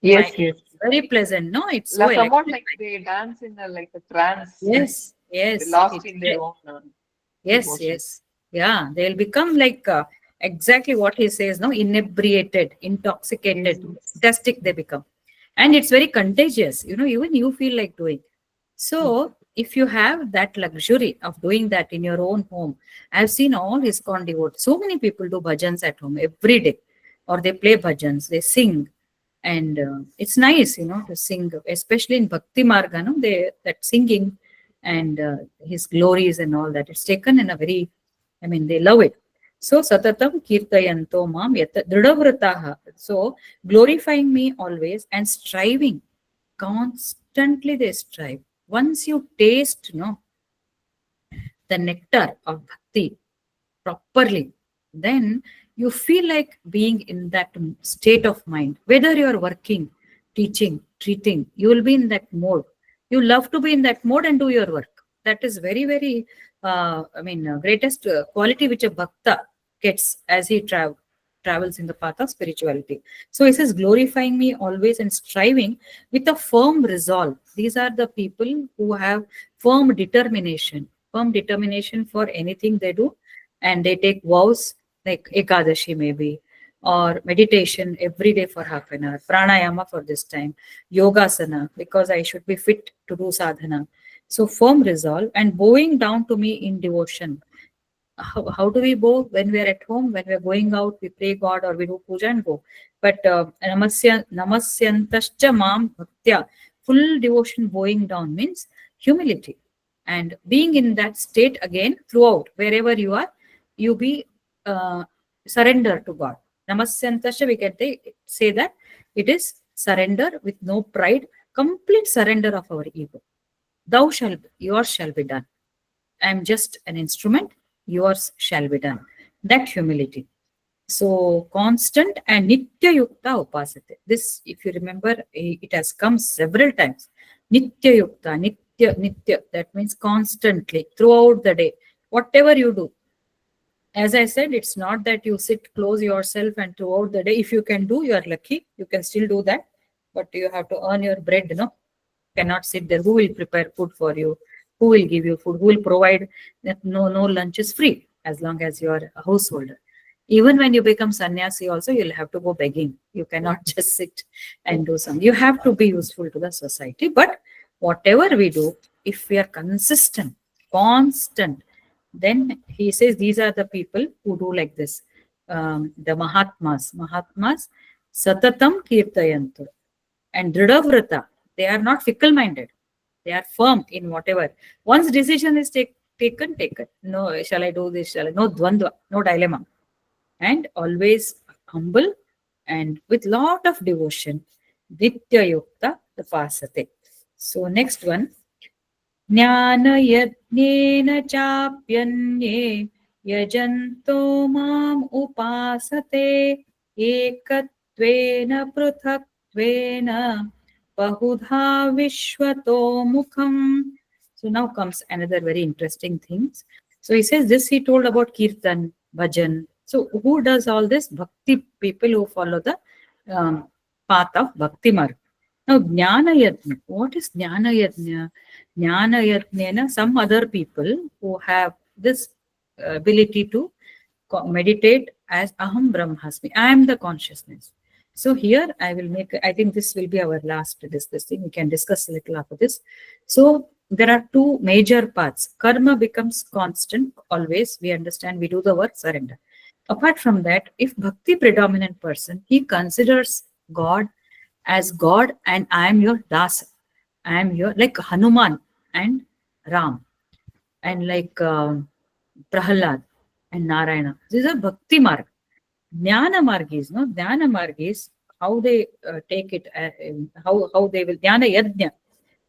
Yes, yes. very pleasant. No, it's so Somewhat like electrifying. they dance in a like a trance. Yes, They yes, lost it's in their own yes, devotion. yes. Yeah, they'll become like exactly what he says, no, inebriated, Yes, intoxicated, yes. ecstatic they become. And it's very contagious, even you feel like doing. So if you have that luxury of doing that in your own home, I've seen all his devotees. So many people do bhajans at home every day, or they play bhajans, they sing, and it's nice, to sing, especially in Bhakti Marga, no, they that singing and his glories and all that. It's taken in a very, I mean, they love it. So satatam kirtayanto mam yata dridhavrataha. So glorifying me always and striving, constantly they strive. Once you taste, the nectar of bhakti properly, then you feel like being in that state of mind. Whether you are working, teaching, treating, you will be in that mode. You love to be in that mode and do your work. That is very, very, greatest quality which a bhakta gets as he travels in the path of spirituality. So he says, glorifying me always and striving with a firm resolve. These are the people who have firm determination for anything they do, and they take vows like Ekadashi maybe, or meditation every day for half an hour, pranayama for this time, yogasana because I should be fit to do sadhana. So firm resolve and bowing down to me in devotion. How do we bow? When we are at home, when we are going out, we pray God or we do puja and go. But namasyantascha mam bhaktya, full devotion bowing down means humility. And being in that state again throughout, wherever you are, you be surrender to God. Namasyantascha, we can say that it is surrender with no pride, complete surrender of our ego. Yours shall be done. I am just an instrument, yours shall be done. That humility. So constant and nitya yukta upasate. This, if you remember, it has come several times. Nitya yukta, nitya. That means constantly throughout the day, whatever you do. As I said, it's not that you sit close yourself and throughout the day. If you can do, you are lucky. You can still do that, but you have to earn your bread. No, cannot sit there. Who will prepare food for you? Who will give you food? Who will provide that? No lunch is free as long as you are a householder. Even when you become sannyasi, also you'll have to go begging. You cannot just sit and do something. You have to be useful to the society. But whatever we do, if we are consistent, constant, then he says these are the people who do like this. The Mahatmas, Satatam Kirtayantu and Dridhavrata, they are not fickle minded. They are firm in whatever. Once decision is taken. No, shall I do this? Shall I? No dvandva, no dilemma. And always humble and with lot of devotion. Nitya Yukta the Pasate. So next one. ज्ञानयज्ञेन चाप्यन्ये यजन्तो माम् उपासते एकत्वेन पृथक्त्वेन बहुधा विश्वतो मुखम्. So now comes another very interesting things. So he says this he told about Kirtan, Bhajan. So who does all this? Bhakti people who follow the path of Bhakti Marg. Now Jnana Yajna. What is Jnana Yajna? Jnana Yajna, some other people who have this ability to meditate as Aham Brahmasmi. I am the consciousness. So here I will make, I think this will be our last discussing. We can discuss a little after this. So there are two major paths. Karma becomes constant always. We understand, we do the work, surrender. Apart from that, if bhakti predominant person, he considers God as God and I am your dasa. I am your, like Hanuman and Ram and like Prahalad and Narayana. These are bhakti marg. Jnana marg is, no? Jnana marg is how they take it, how they will, Jnana Yajna.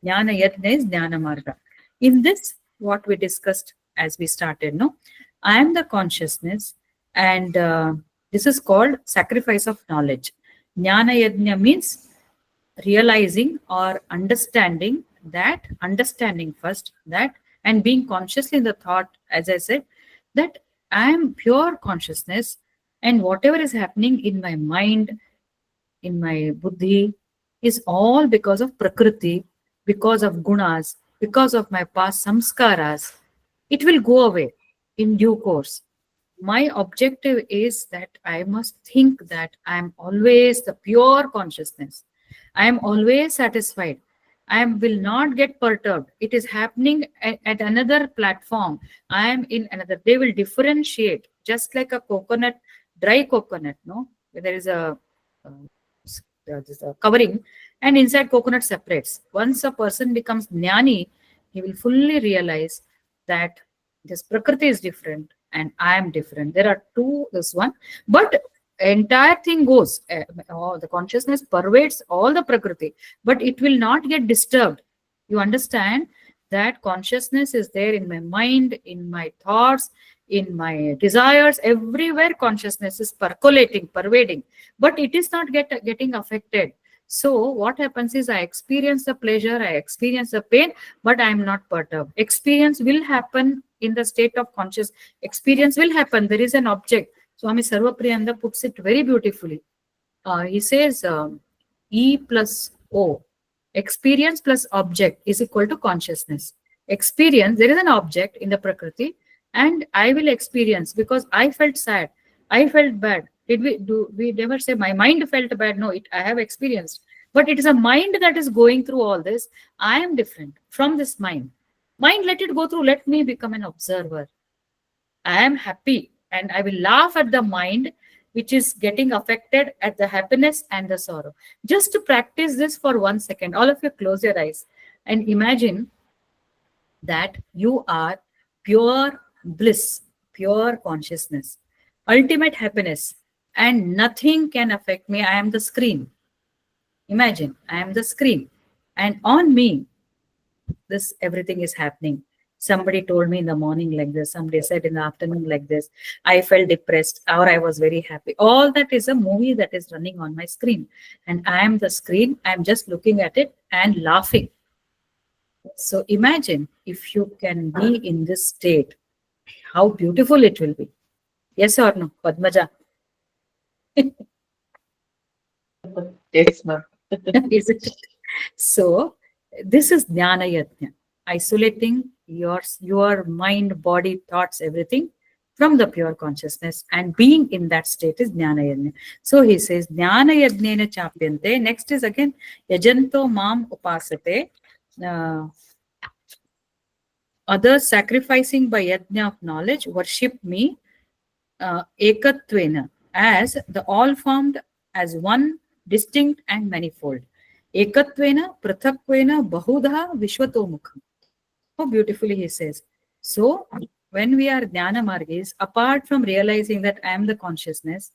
Jnana Yajna is Jnana marga. In this, what we discussed as we started, no? I am the consciousness and this is called sacrifice of knowledge. Jnana Yajna means realizing or understanding that, understanding first that, and being consciously in the thought, as I said, that I am pure consciousness and whatever is happening in my mind, in my buddhi, is all because of prakriti, because of gunas, because of my past samskaras. It will go away in due course. My objective is that I must think that I am always the pure consciousness. I am always satisfied. I will not get perturbed. It is happening at another platform. I am in another. They will differentiate just like a coconut, dry coconut. No, there is uh, this, covering, and inside coconut separates. Once a person becomes jnani, he will fully realize that this prakriti is different and I am different. There are two, this one, but entire thing goes, the consciousness pervades all the prakriti, but it will not get disturbed. You understand that consciousness is there in my mind, in my thoughts, in my desires, everywhere consciousness is percolating, pervading, but it is not getting affected. So what happens is I experience the pleasure, I experience the pain, but I am not perturbed. Experience will happen in the state of conscious. Experience will happen. There is an object. Swami Sarvapriyananda puts it very beautifully. He says E plus O, experience plus object is equal to consciousness. Experience, there is an object in the Prakriti, and I will experience because I felt sad, I felt bad. Did we do? We never say my mind felt bad. No, I have experienced, but it is a mind that is going through all this. I am different from this mind. Mind, let it go through. Let me become an observer. I am happy and I will laugh at the mind which is getting affected at the happiness and the sorrow. Just to practice this for 1 second, all of you close your eyes and imagine that you are pure bliss, pure consciousness, ultimate happiness, and nothing can affect me. I am the screen. Imagine I am the screen, and on me, this everything is happening. Somebody told me in the morning like this, somebody said in the afternoon like this, I felt depressed or I was very happy. All that is a movie that is running on my screen, and I am the screen. I'm just looking at it and laughing. So imagine if you can be in this state, how beautiful it will be. Yes or no, Padmaja? Yes, ma'am. Is it? So this is Jnana Yajna, isolating your mind, body, thoughts, everything from the pure consciousness, and being in that state is Jnana Yajna. So he says, Jnana Yajnena Chapyante. Next is again, Yajanto Mam Upasate. Others sacrificing by yajna of knowledge worship me ekatvena, as the all formed as one, distinct and manifold. Ekatvena prathakvena bahudha vishwatomukham. How beautifully he says. So when we are jnana margis, apart from realizing that I am the consciousness,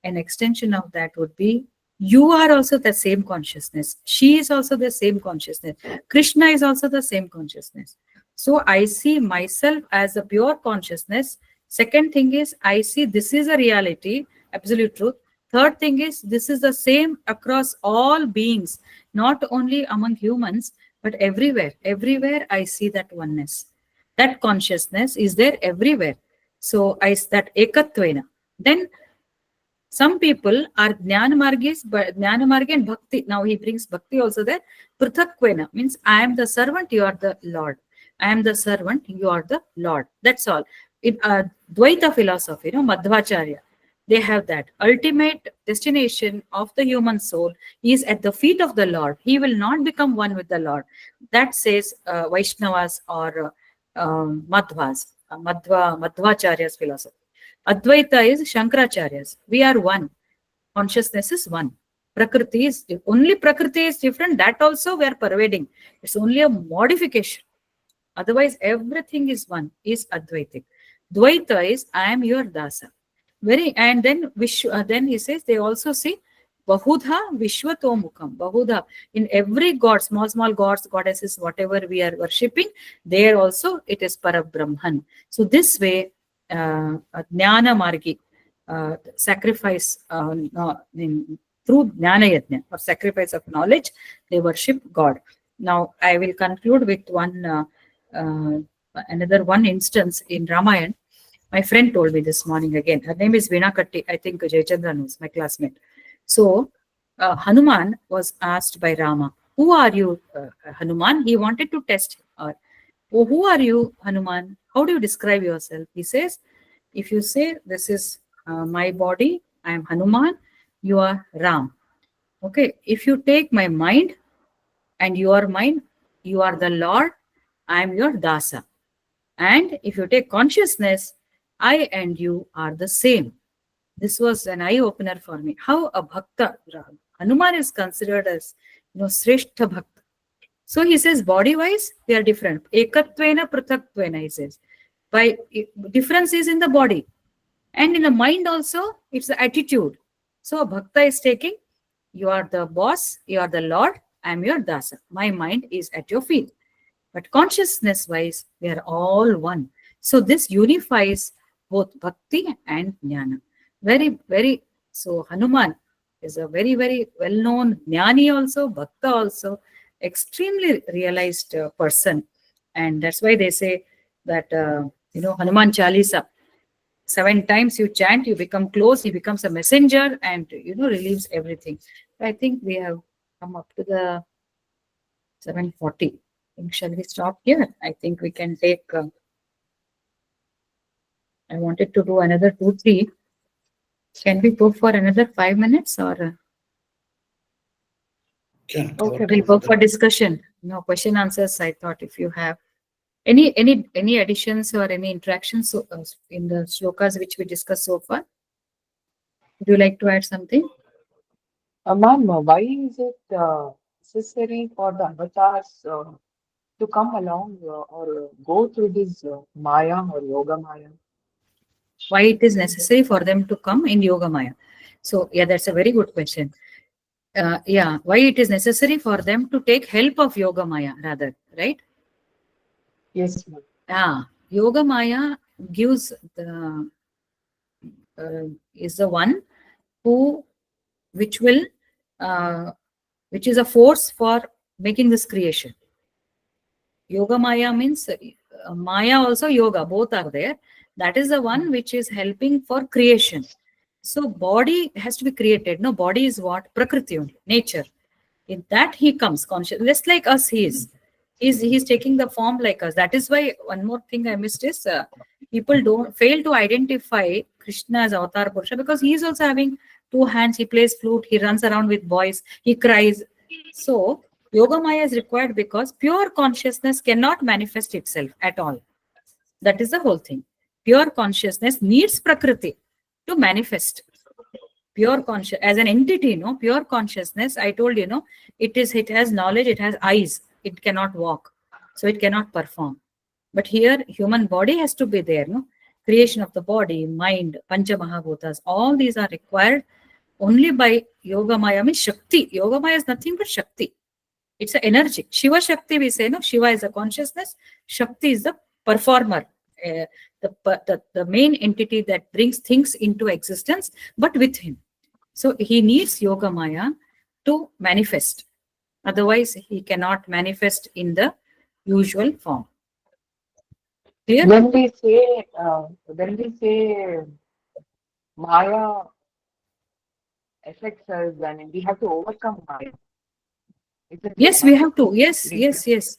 an extension of that would be You are also the same consciousness. She is also the same consciousness. Krishna is also the same consciousness. So I see myself as a pure consciousness. Second thing is, I see this is a reality, absolute truth. Third thing is, this is the same across all beings, not only among humans, but everywhere. Everywhere I see that oneness. That consciousness is there everywhere. So I that ekatvena. Then some people are Jnanamargis, but Jnanamargi and Bhakti. Now he brings Bhakti also there. Prithakvena means I am the servant, you are the Lord. I am the servant, you are the Lord. That's all. In Dvaita philosophy, Madhvacharya, they have that. Ultimate destination of the human soul is at the feet of the Lord. He will not become one with the Lord. That says Vaishnavas or Madhvas, Madhvacharya's philosophy. Advaita is Shankaracharya's. We are one. Consciousness is one. Prakriti is only Prakriti is different. That also we are pervading. It's only a modification. Otherwise, everything is one. Is Advaitic. Dvaita is I am your dasa. And then then he says they also see Bahudha Vishwato Mukham. Bahudha in every god, small gods, goddesses, whatever we are worshipping, there also it is Parabrahman. So this way, Jnana Margi, sacrifice through Jnana Yajna or sacrifice of knowledge, they worship God. Now I will conclude with another one instance in Ramayana. My friend told me this morning again. Her name is Veena Katti. I think Jayachandra knows, my classmate. So Hanuman was asked by Rama, "Who are you, Hanuman?" He wanted to test her. "Oh, who are you, Hanuman? How do you describe yourself?" He says, "If you say this is my body, I am Hanuman. You are Ram. Okay. If you take my mind and your mind, you are the Lord. I am your Dasa. And if you take consciousness, I and you are the same." This was an eye opener for me. How a bhakta, Hanuman is considered as, Sreshta bhakta. So he says, body wise, they are different. Ekatvena prithaktvena, he says. By difference is in the body. And in the mind also, it's the attitude. So a bhakta is taking, you are the boss, you are the Lord, I am your dasa. My mind is at your feet. But consciousness wise, we are all one. So this unifies both bhakti and jnana. Very, very, so Hanuman is a very, very well-known jnani also, bhakta also, extremely realized person. And that's why they say that, Hanuman Chalisa, 7 times you chant, you become close, he becomes a messenger and, relieves everything. I think we have come up to the 7:40. Shall we stop here? I think we can take, I wanted to do another 2, 3. Can we go for another 5 minutes or? Okay. We'll go for discussion. No question answers. I thought if you have any additions or any interactions in the shlokas which we discussed so far, would you like to add something? Ma'am, why is it necessary for the avatars to come along or go through this Maya or Yoga Maya? Why it is necessary for them to come in Yoga Maya? So yeah, that's a very good question. Why it is necessary for them to take help of Yoga Maya rather, right? Yes, ma'am. Yoga Maya gives is the one which is a force for making this creation. Yoga Maya means Maya also yoga, both are there. That is the one which is helping for creation. So body has to be created. No, body is what? Prakriti only, nature. In that he comes conscious, just like us he is. He's taking the form like us. That is why one more thing I missed is people don't fail to identify Krishna as Avatar Purusha because he is also having 2 hands. He plays flute. He runs around with boys. He cries. So Yoga Maya is required because pure consciousness cannot manifest itself at all. That is the whole thing. Pure consciousness needs Prakriti to manifest. Pure conscious as an entity, pure consciousness. I told you, it has knowledge, it has eyes, it cannot walk, so it cannot perform. But here, human body has to be there, Creation of the body, mind, Pancha Mahabhutas, all these are required Only by Yoga Maya means Shakti. Yoga Maya is nothing but Shakti. It's an energy. Shiva Shakti, we say, no? Shiva is a consciousness. Shakti is the performer, the main entity that brings things into existence, but with him. So he needs Yoga Maya to manifest. Otherwise, he cannot manifest in the usual form. Clear? When we say Maya affects us, I mean, we have to overcome Maya. Isn't it, Yes, ma'am? we have to. Yes, yes, yes,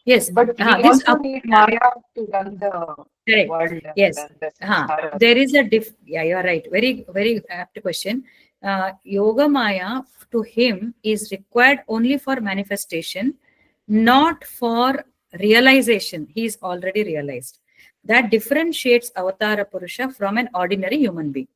yes. But we This also need Maya to run the correct. world and Yes. run the samsara. There is a yeah, you're right. Very, very apt question. Yoga Maya to him is required only for manifestation, not for realization. He is already realized. That differentiates Avatara Purusha from an ordinary human being.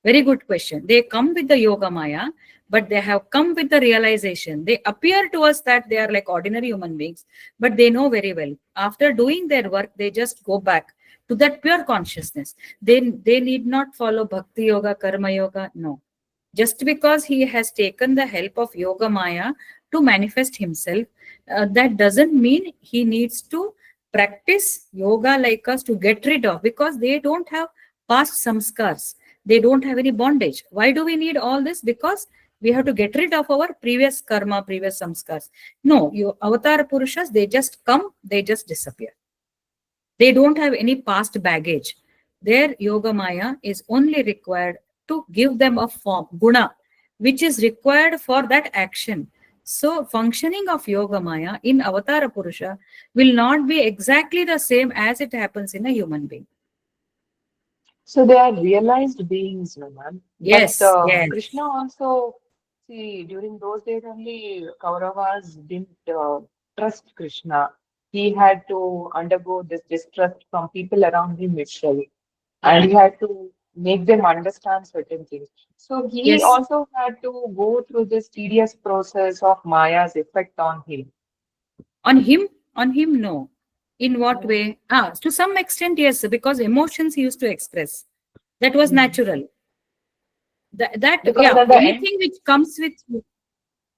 Very good question. They come with the Yoga Maya, but they have come with the realization. They appear to us that they are like ordinary human beings, but they know very well. After doing their work, they just go back to that pure consciousness. They need not follow Bhakti Yoga, Karma Yoga. No. Just because he has taken the help of Yoga Maya to manifest himself, that doesn't mean he needs to practice yoga like us to get rid of, because they don't have past samskars, they don't have any bondage. Why do we need all this? Because we have to get rid of our previous karma, previous samskars. No, you avatar purushas, they just come, they just disappear. They don't have any past baggage. Their yoga maya is only required to give them a form, guna, which is required for that action. So, functioning of yoga maya in Avatara Purusha will not be exactly the same as it happens in a human being. So they are realized beings, no, ma'am. But Yes, yes. Krishna also, see, during those days only, Kauravas didn't trust Krishna. He had to undergo this distrust from people around him itself, and Yeah. he had to make them understand certain things. So he Yes. also had to go through this tedious process of Maya's effect on him. On him, no. In what way? To some extent, yes, because emotions he used to express. That was Mhm. natural. That Because yeah, at the end, anything which comes with,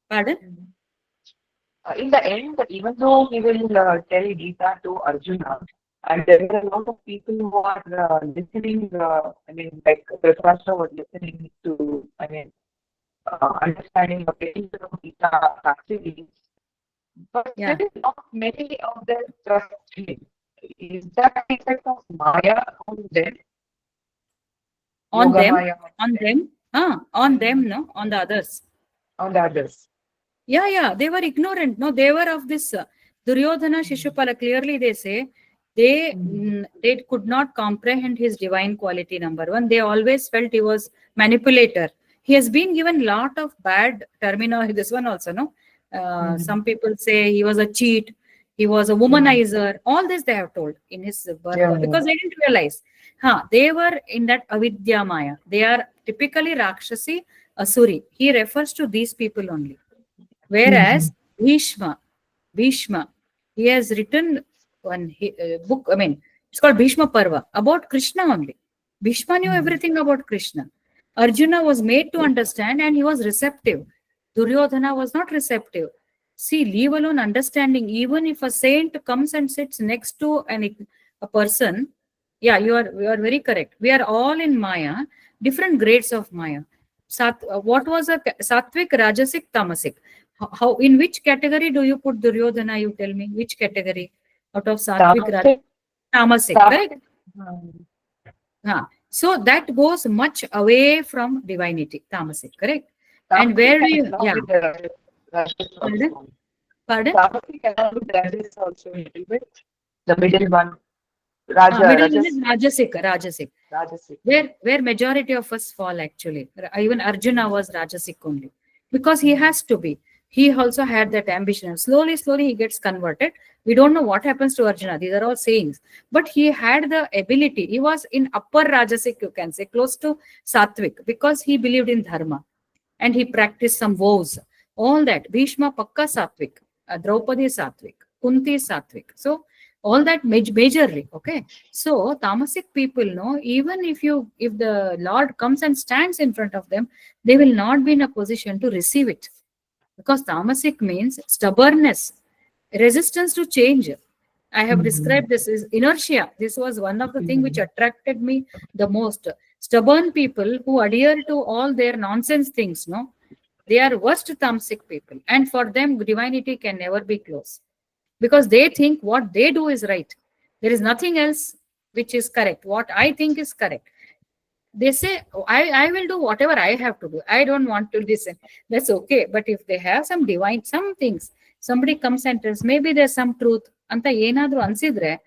pardon? Mhm. In the end, even though he will tell Gita to Arjuna, and there are a lot of people who are listening, I mean, like Dhritarashtra was listening to, I mean, understanding or getting to know Gita actually, but Yeah. still not many of them trust him. Is that the effect of Maya on them? On Yoga them, Maya on on them? them, on them, Mhm. no, on the others. On the others? Yeah, yeah, they were ignorant. No, they were of this Duryodhana Shishupala. Clearly, they say Mhm. they could not comprehend his divine quality. Number one, they always felt he was manipulator. He has been given lot of bad terminology. This one also, no. Mhm. Some people say he was a cheat. He was a Mhm. womanizer. All this they have told in his birth Yeah, yeah. because they didn't realize. They were in that avidya maya. They are typically Rakshasi, Asuri. He refers to these people only. Whereas Mhm. Bhishma, he has written one book. I mean, it's called Bhishma Parva about Krishna only. Bhishma knew Mhm. everything about Krishna. Arjuna was made to understand and he was receptive. Duryodhana was not receptive. See, leave alone understanding. Even if a saint comes and sits next to a person, yeah, you are very correct. We are all in Maya, different grades of Maya. What was a Sattvic, Rajasic, Tamasic? How in which category do you put Duryodhana? You tell me which category out of Sattvic, Tamasic, Tamasic, correct? tamasic, So that goes much away from divinity, Tamasic, correct? And tamasic where do you, along yeah, with the rajas pardon, also. pardon? Tamasic along with rajas also a little bit. The middle one, Raja, Middle one is Rajas, Rajasic, Rajasic. Rajasic. Where majority of us fall actually. Even Arjuna was Rajasic only because he has to be. He also had that ambition. Slowly he gets converted. We don't know what happens to Arjuna. These are all sayings, but he had the ability. He was in upper Rajasic, you can say, close to Sattvic, because he believed in dharma and he practiced some vows. All that Bhishma Pakka Sattvic, Draupadi Sattvic, Kunti Sattvic. So all that majorly. Okay, so tamasic people know, even if the Lord comes and stands in front of them, they will not be in a position to receive it, because tamasic means stubbornness, resistance to change. I have described this as inertia. This was one of the things which attracted me the most. Stubborn people who adhere to all their nonsense things, no, they are worst tamasic people, and for them divinity can never be close, because they think what they do is right. There is nothing else which is correct. What I think is correct. They say, "Oh, I will do whatever I have to do. I don't want to listen." That's okay. But if they have some divine, some things, somebody comes and tells, maybe there's some truth, anta yenadru ansidre,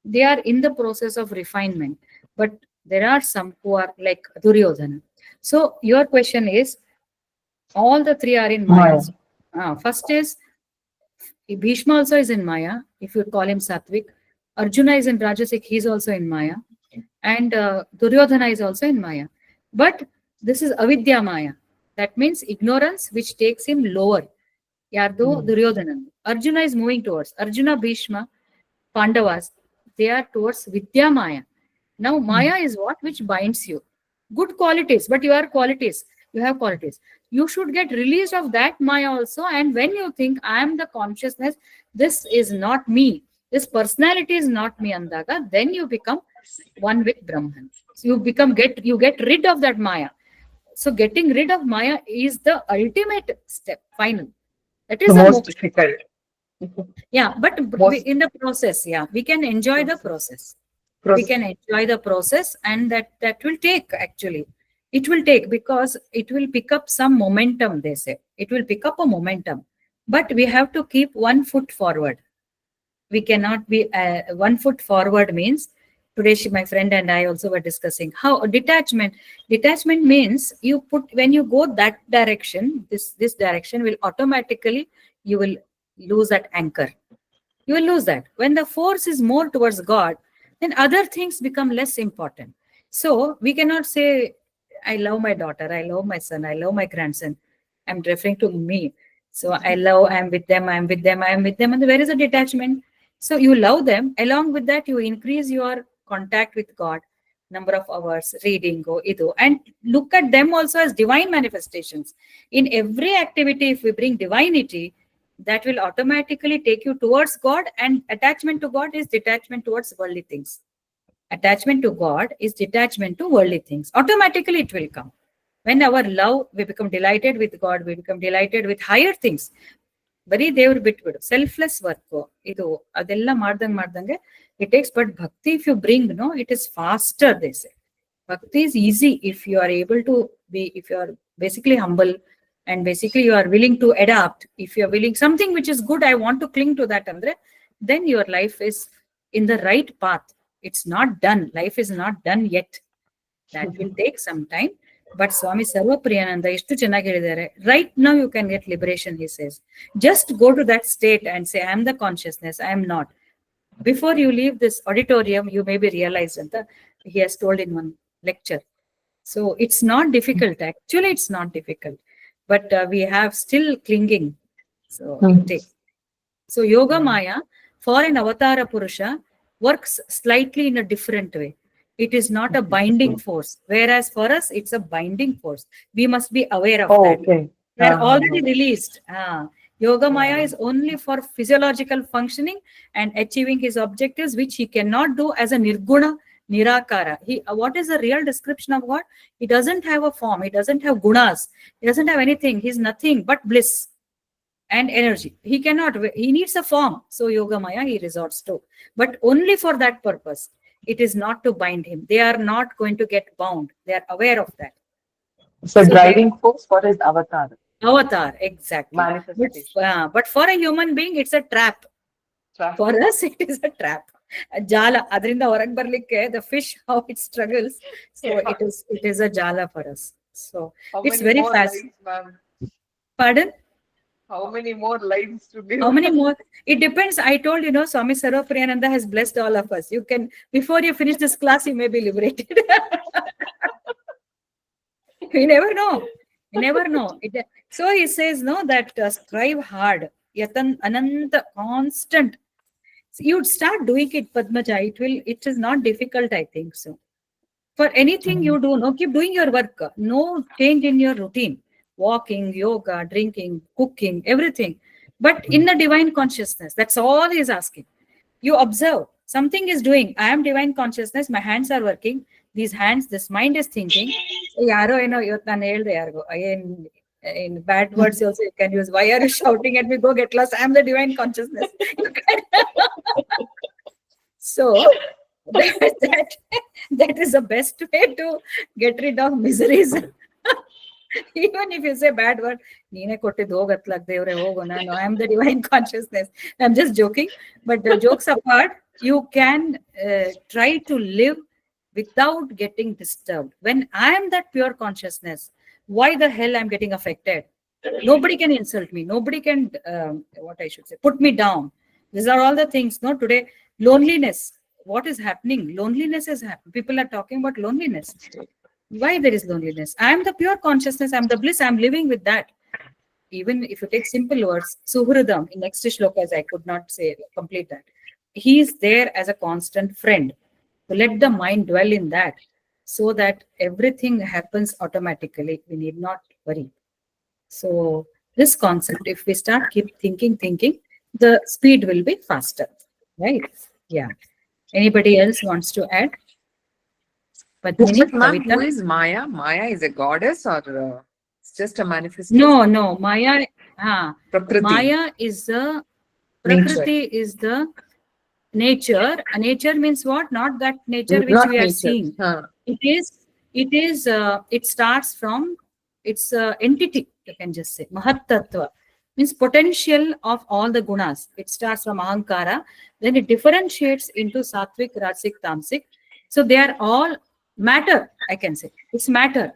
they are in the process of refinement. But there are some who are like Duryodhana. So your question is, all the three are in Maya. First is Bhishma also is in Maya, if you call him Satvik. Arjuna is in Rajasic, he's also in Maya. And Duryodhana is also in Maya. But this is Avidya Maya. That means ignorance which takes him lower. Yardo Duryodhana. Arjuna is moving towards. Arjuna, Bhishma, Pandavas, they are towards Vidya Maya. Now, Maya is what? Which binds you. Good qualities, but you have qualities. You should get released of that Maya also. And when you think, I am the consciousness, this is not me, this personality is not me, Andaga, then you become one with Brahman. So you get rid of that Maya. So getting rid of Maya is the ultimate step, final. That is The the most difficult. yeah, but in the process, yeah, we can enjoy the process. We can enjoy the process, and that will take, actually. It will take, because it will pick up some momentum, they say. It will pick up a momentum. But we have to keep 1 foot forward. We cannot be 1 foot forward means, today my friend and I also were discussing how detachment means, you put, when you go that direction, this direction will automatically, you will lose that anchor. You will lose that. When the force is more towards God, then other things become less important. So we cannot say, I love my daughter, I love my son, I love my grandson. I'm referring to me. So I'm with them, I'm with them, I'm with them. And where is the detachment? So you love them. Along with that, you increase your contact with God, number of hours, reading, go, ido, and look at them also as divine manifestations. In every activity, if we bring divinity, that will automatically take you towards God, and attachment to God is detachment towards worldly things. Attachment to God is detachment to worldly things. Automatically it will come. When our love, we become delighted with God, we become delighted with higher things. ಬರೀ ದೇವ್ರು ಬಿಟ್ಬಿಡು, selfless work ಇದು, ಅದೆಲ್ಲ ಮಾಡ್ದಂಗೆ it takes. But bhakti, if you bring, no, it is faster, they say. Bhakti is easy if you are able to be, if you are basically humble, and basically you are willing to adapt. If you are willing, something which is good, I want to cling to that, andre, then your life is in the right path. It's not done. Life is not done yet. That will take some time. But Swami Sarvapriyananda ಎಷ್ಟು ಚೆನ್ನಾಗಿ ಹೇಳಿದ್ದಾರೆ. Right now you can get liberation, he says. Just go to that state and say, I am the consciousness, I am not. Before you leave this auditorium, you may be realized, and he has told in one lecture. So it's not difficult. Actually, it's not difficult. But we have still clinging. So it takes. So Yoga Maya, for an Avatara Purusha, works slightly in a different way. It is not a binding force, whereas for us, it's a binding force. We must be aware of that. Okay. They are already released. Yoga Maya is only for physiological functioning and achieving his objectives, which he cannot do as a Nirguna, Nirakara. What is the real description of God? He doesn't have a form. He doesn't have gunas. He doesn't have anything. He's nothing but bliss and energy. He needs a form. So Yoga Maya he resorts to, but only for that purpose. It is not to bind him. They are not going to get bound. They are aware of that. So driving force for his avatar. Avatar, exactly. Manifestation. But for a human being, it's a trap. For us, it is a trap. Jala. Adrinda ಹೊರಗೆ ಬರ್ಲಿಕ್ಕೆ, the fish, how it struggles. So it is a jala for us. So it's very fast. Pardon? How many more lives to live? How many more? It depends. I told you, Swami Sarvapriyananda has blessed all of us. You can, before you finish this class, you may be liberated. You never know. You never know. So he says, no, that strive hard. Yatan Ananta, constant. You'd start doing it, Padmaja. It is not difficult, I think so. For anything you do, no, keep doing your work. No change in your routine. Walking, yoga, drinking, cooking, everything. But in the divine consciousness, that's all he is asking. You observe something is doing. I am divine consciousness. My hands are working. These hands, this mind is thinking. Yaro, ಇವತ್ತು ನಾನು ಹೇಳ್ದೆ ಯಾರಿಗೋ in bad words also you can use. Why are you shouting at me? Go get lost. I am the divine consciousness. So that is the best way to get rid of miseries. Even if you say bad word, I am the divine consciousness. I'm just joking. But the jokes apart, you can try to live without getting disturbed. When I am that pure consciousness, why the hell I'm getting affected? Nobody can insult me. Nobody can, what I should say, put me down. These are all the things. No, today, loneliness. What is happening? Loneliness is happening. People are talking about loneliness. Why there is loneliness? I am the pure consciousness. I'm the bliss. I'm living with that. Even if you take simple words, Suhridam, in next shlokas, I could not say, complete that. He is there as a constant friend. So let the mind dwell in that so that everything happens automatically. We need not worry. So this concept, if we start keep thinking, the speed will be faster. Right? Yeah. Anybody else wants to add? Padmini, But ma'am, Kavita? who is Maya? Maya is a goddess or it's just a manifestation? No. Maya, Prakriti. Maya is the Prakriti is the nature. Nature means what? Not that nature which Not we are nature. seeing. It starts from its entity, you can just say. Mahattattva means potential of all the gunas. It starts from Ahankara, then it differentiates into Sattvic, Rajasic, Tamasic. So they are all matter, I can say. It's matter.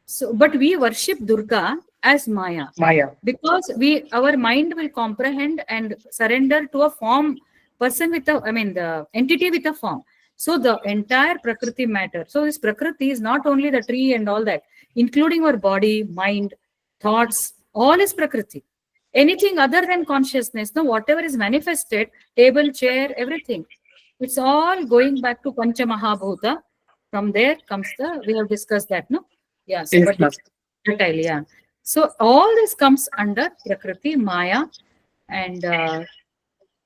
So, but we worship Durga as Maya. Maya. Because our mind will comprehend and surrender to a form, person with the entity with a form. So the entire Prakriti matter. So this Prakriti is not only the tree and all that, including our body, mind, thoughts, all is Prakriti. Anything other than consciousness, no, whatever is manifested, table, chair, everything, it's all going back to Pancha Mahabhuta. From there comes we have discussed that, no? Yeah, so, Yes, but it's fertile, yeah. So all this comes under Prakriti, Maya, and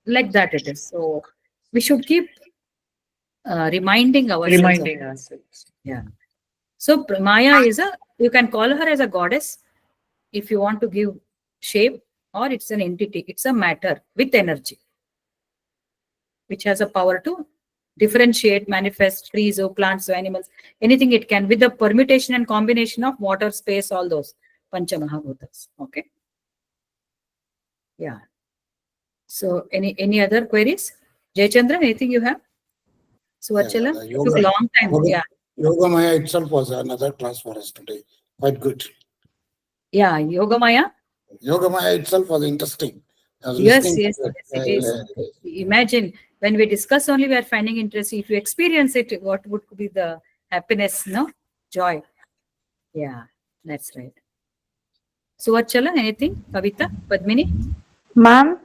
like that it is. So we should keep reminding ourselves. Ourselves. Yeah. So Maya is you can call her as a goddess if you want to give shape, or it's an entity. It's a matter with energy, which has a power to differentiate, manifest trees or plants or animals, anything it can, with the permutation and combination of water, space, all those Pancha Mahabhutas. Okay. Yeah. So any other queries? Jayachandra, anything you have? So Achala, it took a long time. Yeah. Yoga Maya itself was another class for us today. Quite good. Yeah, Yoga Maya. Yoga Maya itself was interesting. Yes, it is. Imagine when we discuss only, we are finding interest. If you experience it, what would be the happiness, no? Joy. Yeah, that's right. So Achala, anything? Kavita, Padmini? Ma'am,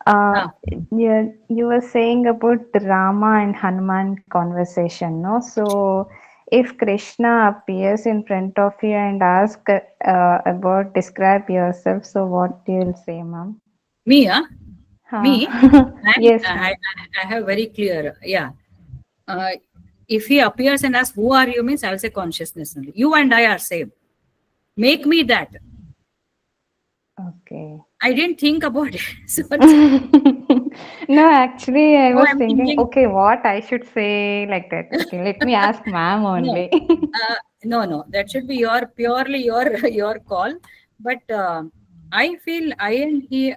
Ah. you were saying about Rama and Hanuman conversation, no? So if Krishna appears in front of you and ask about describe yourself, so what you will say, ma'am? Me, Me? Yes, I have very clear, yeah. If he appears and asks, who are you, means I will say consciousness only. You and I are same. Make me that. Okay. I didn't think about it. So No, actually, I was I'm thinking, thinking- okay, what I should say like that. Okay, let me ask ma'am only. No, that should be purely your call. But I feel I and he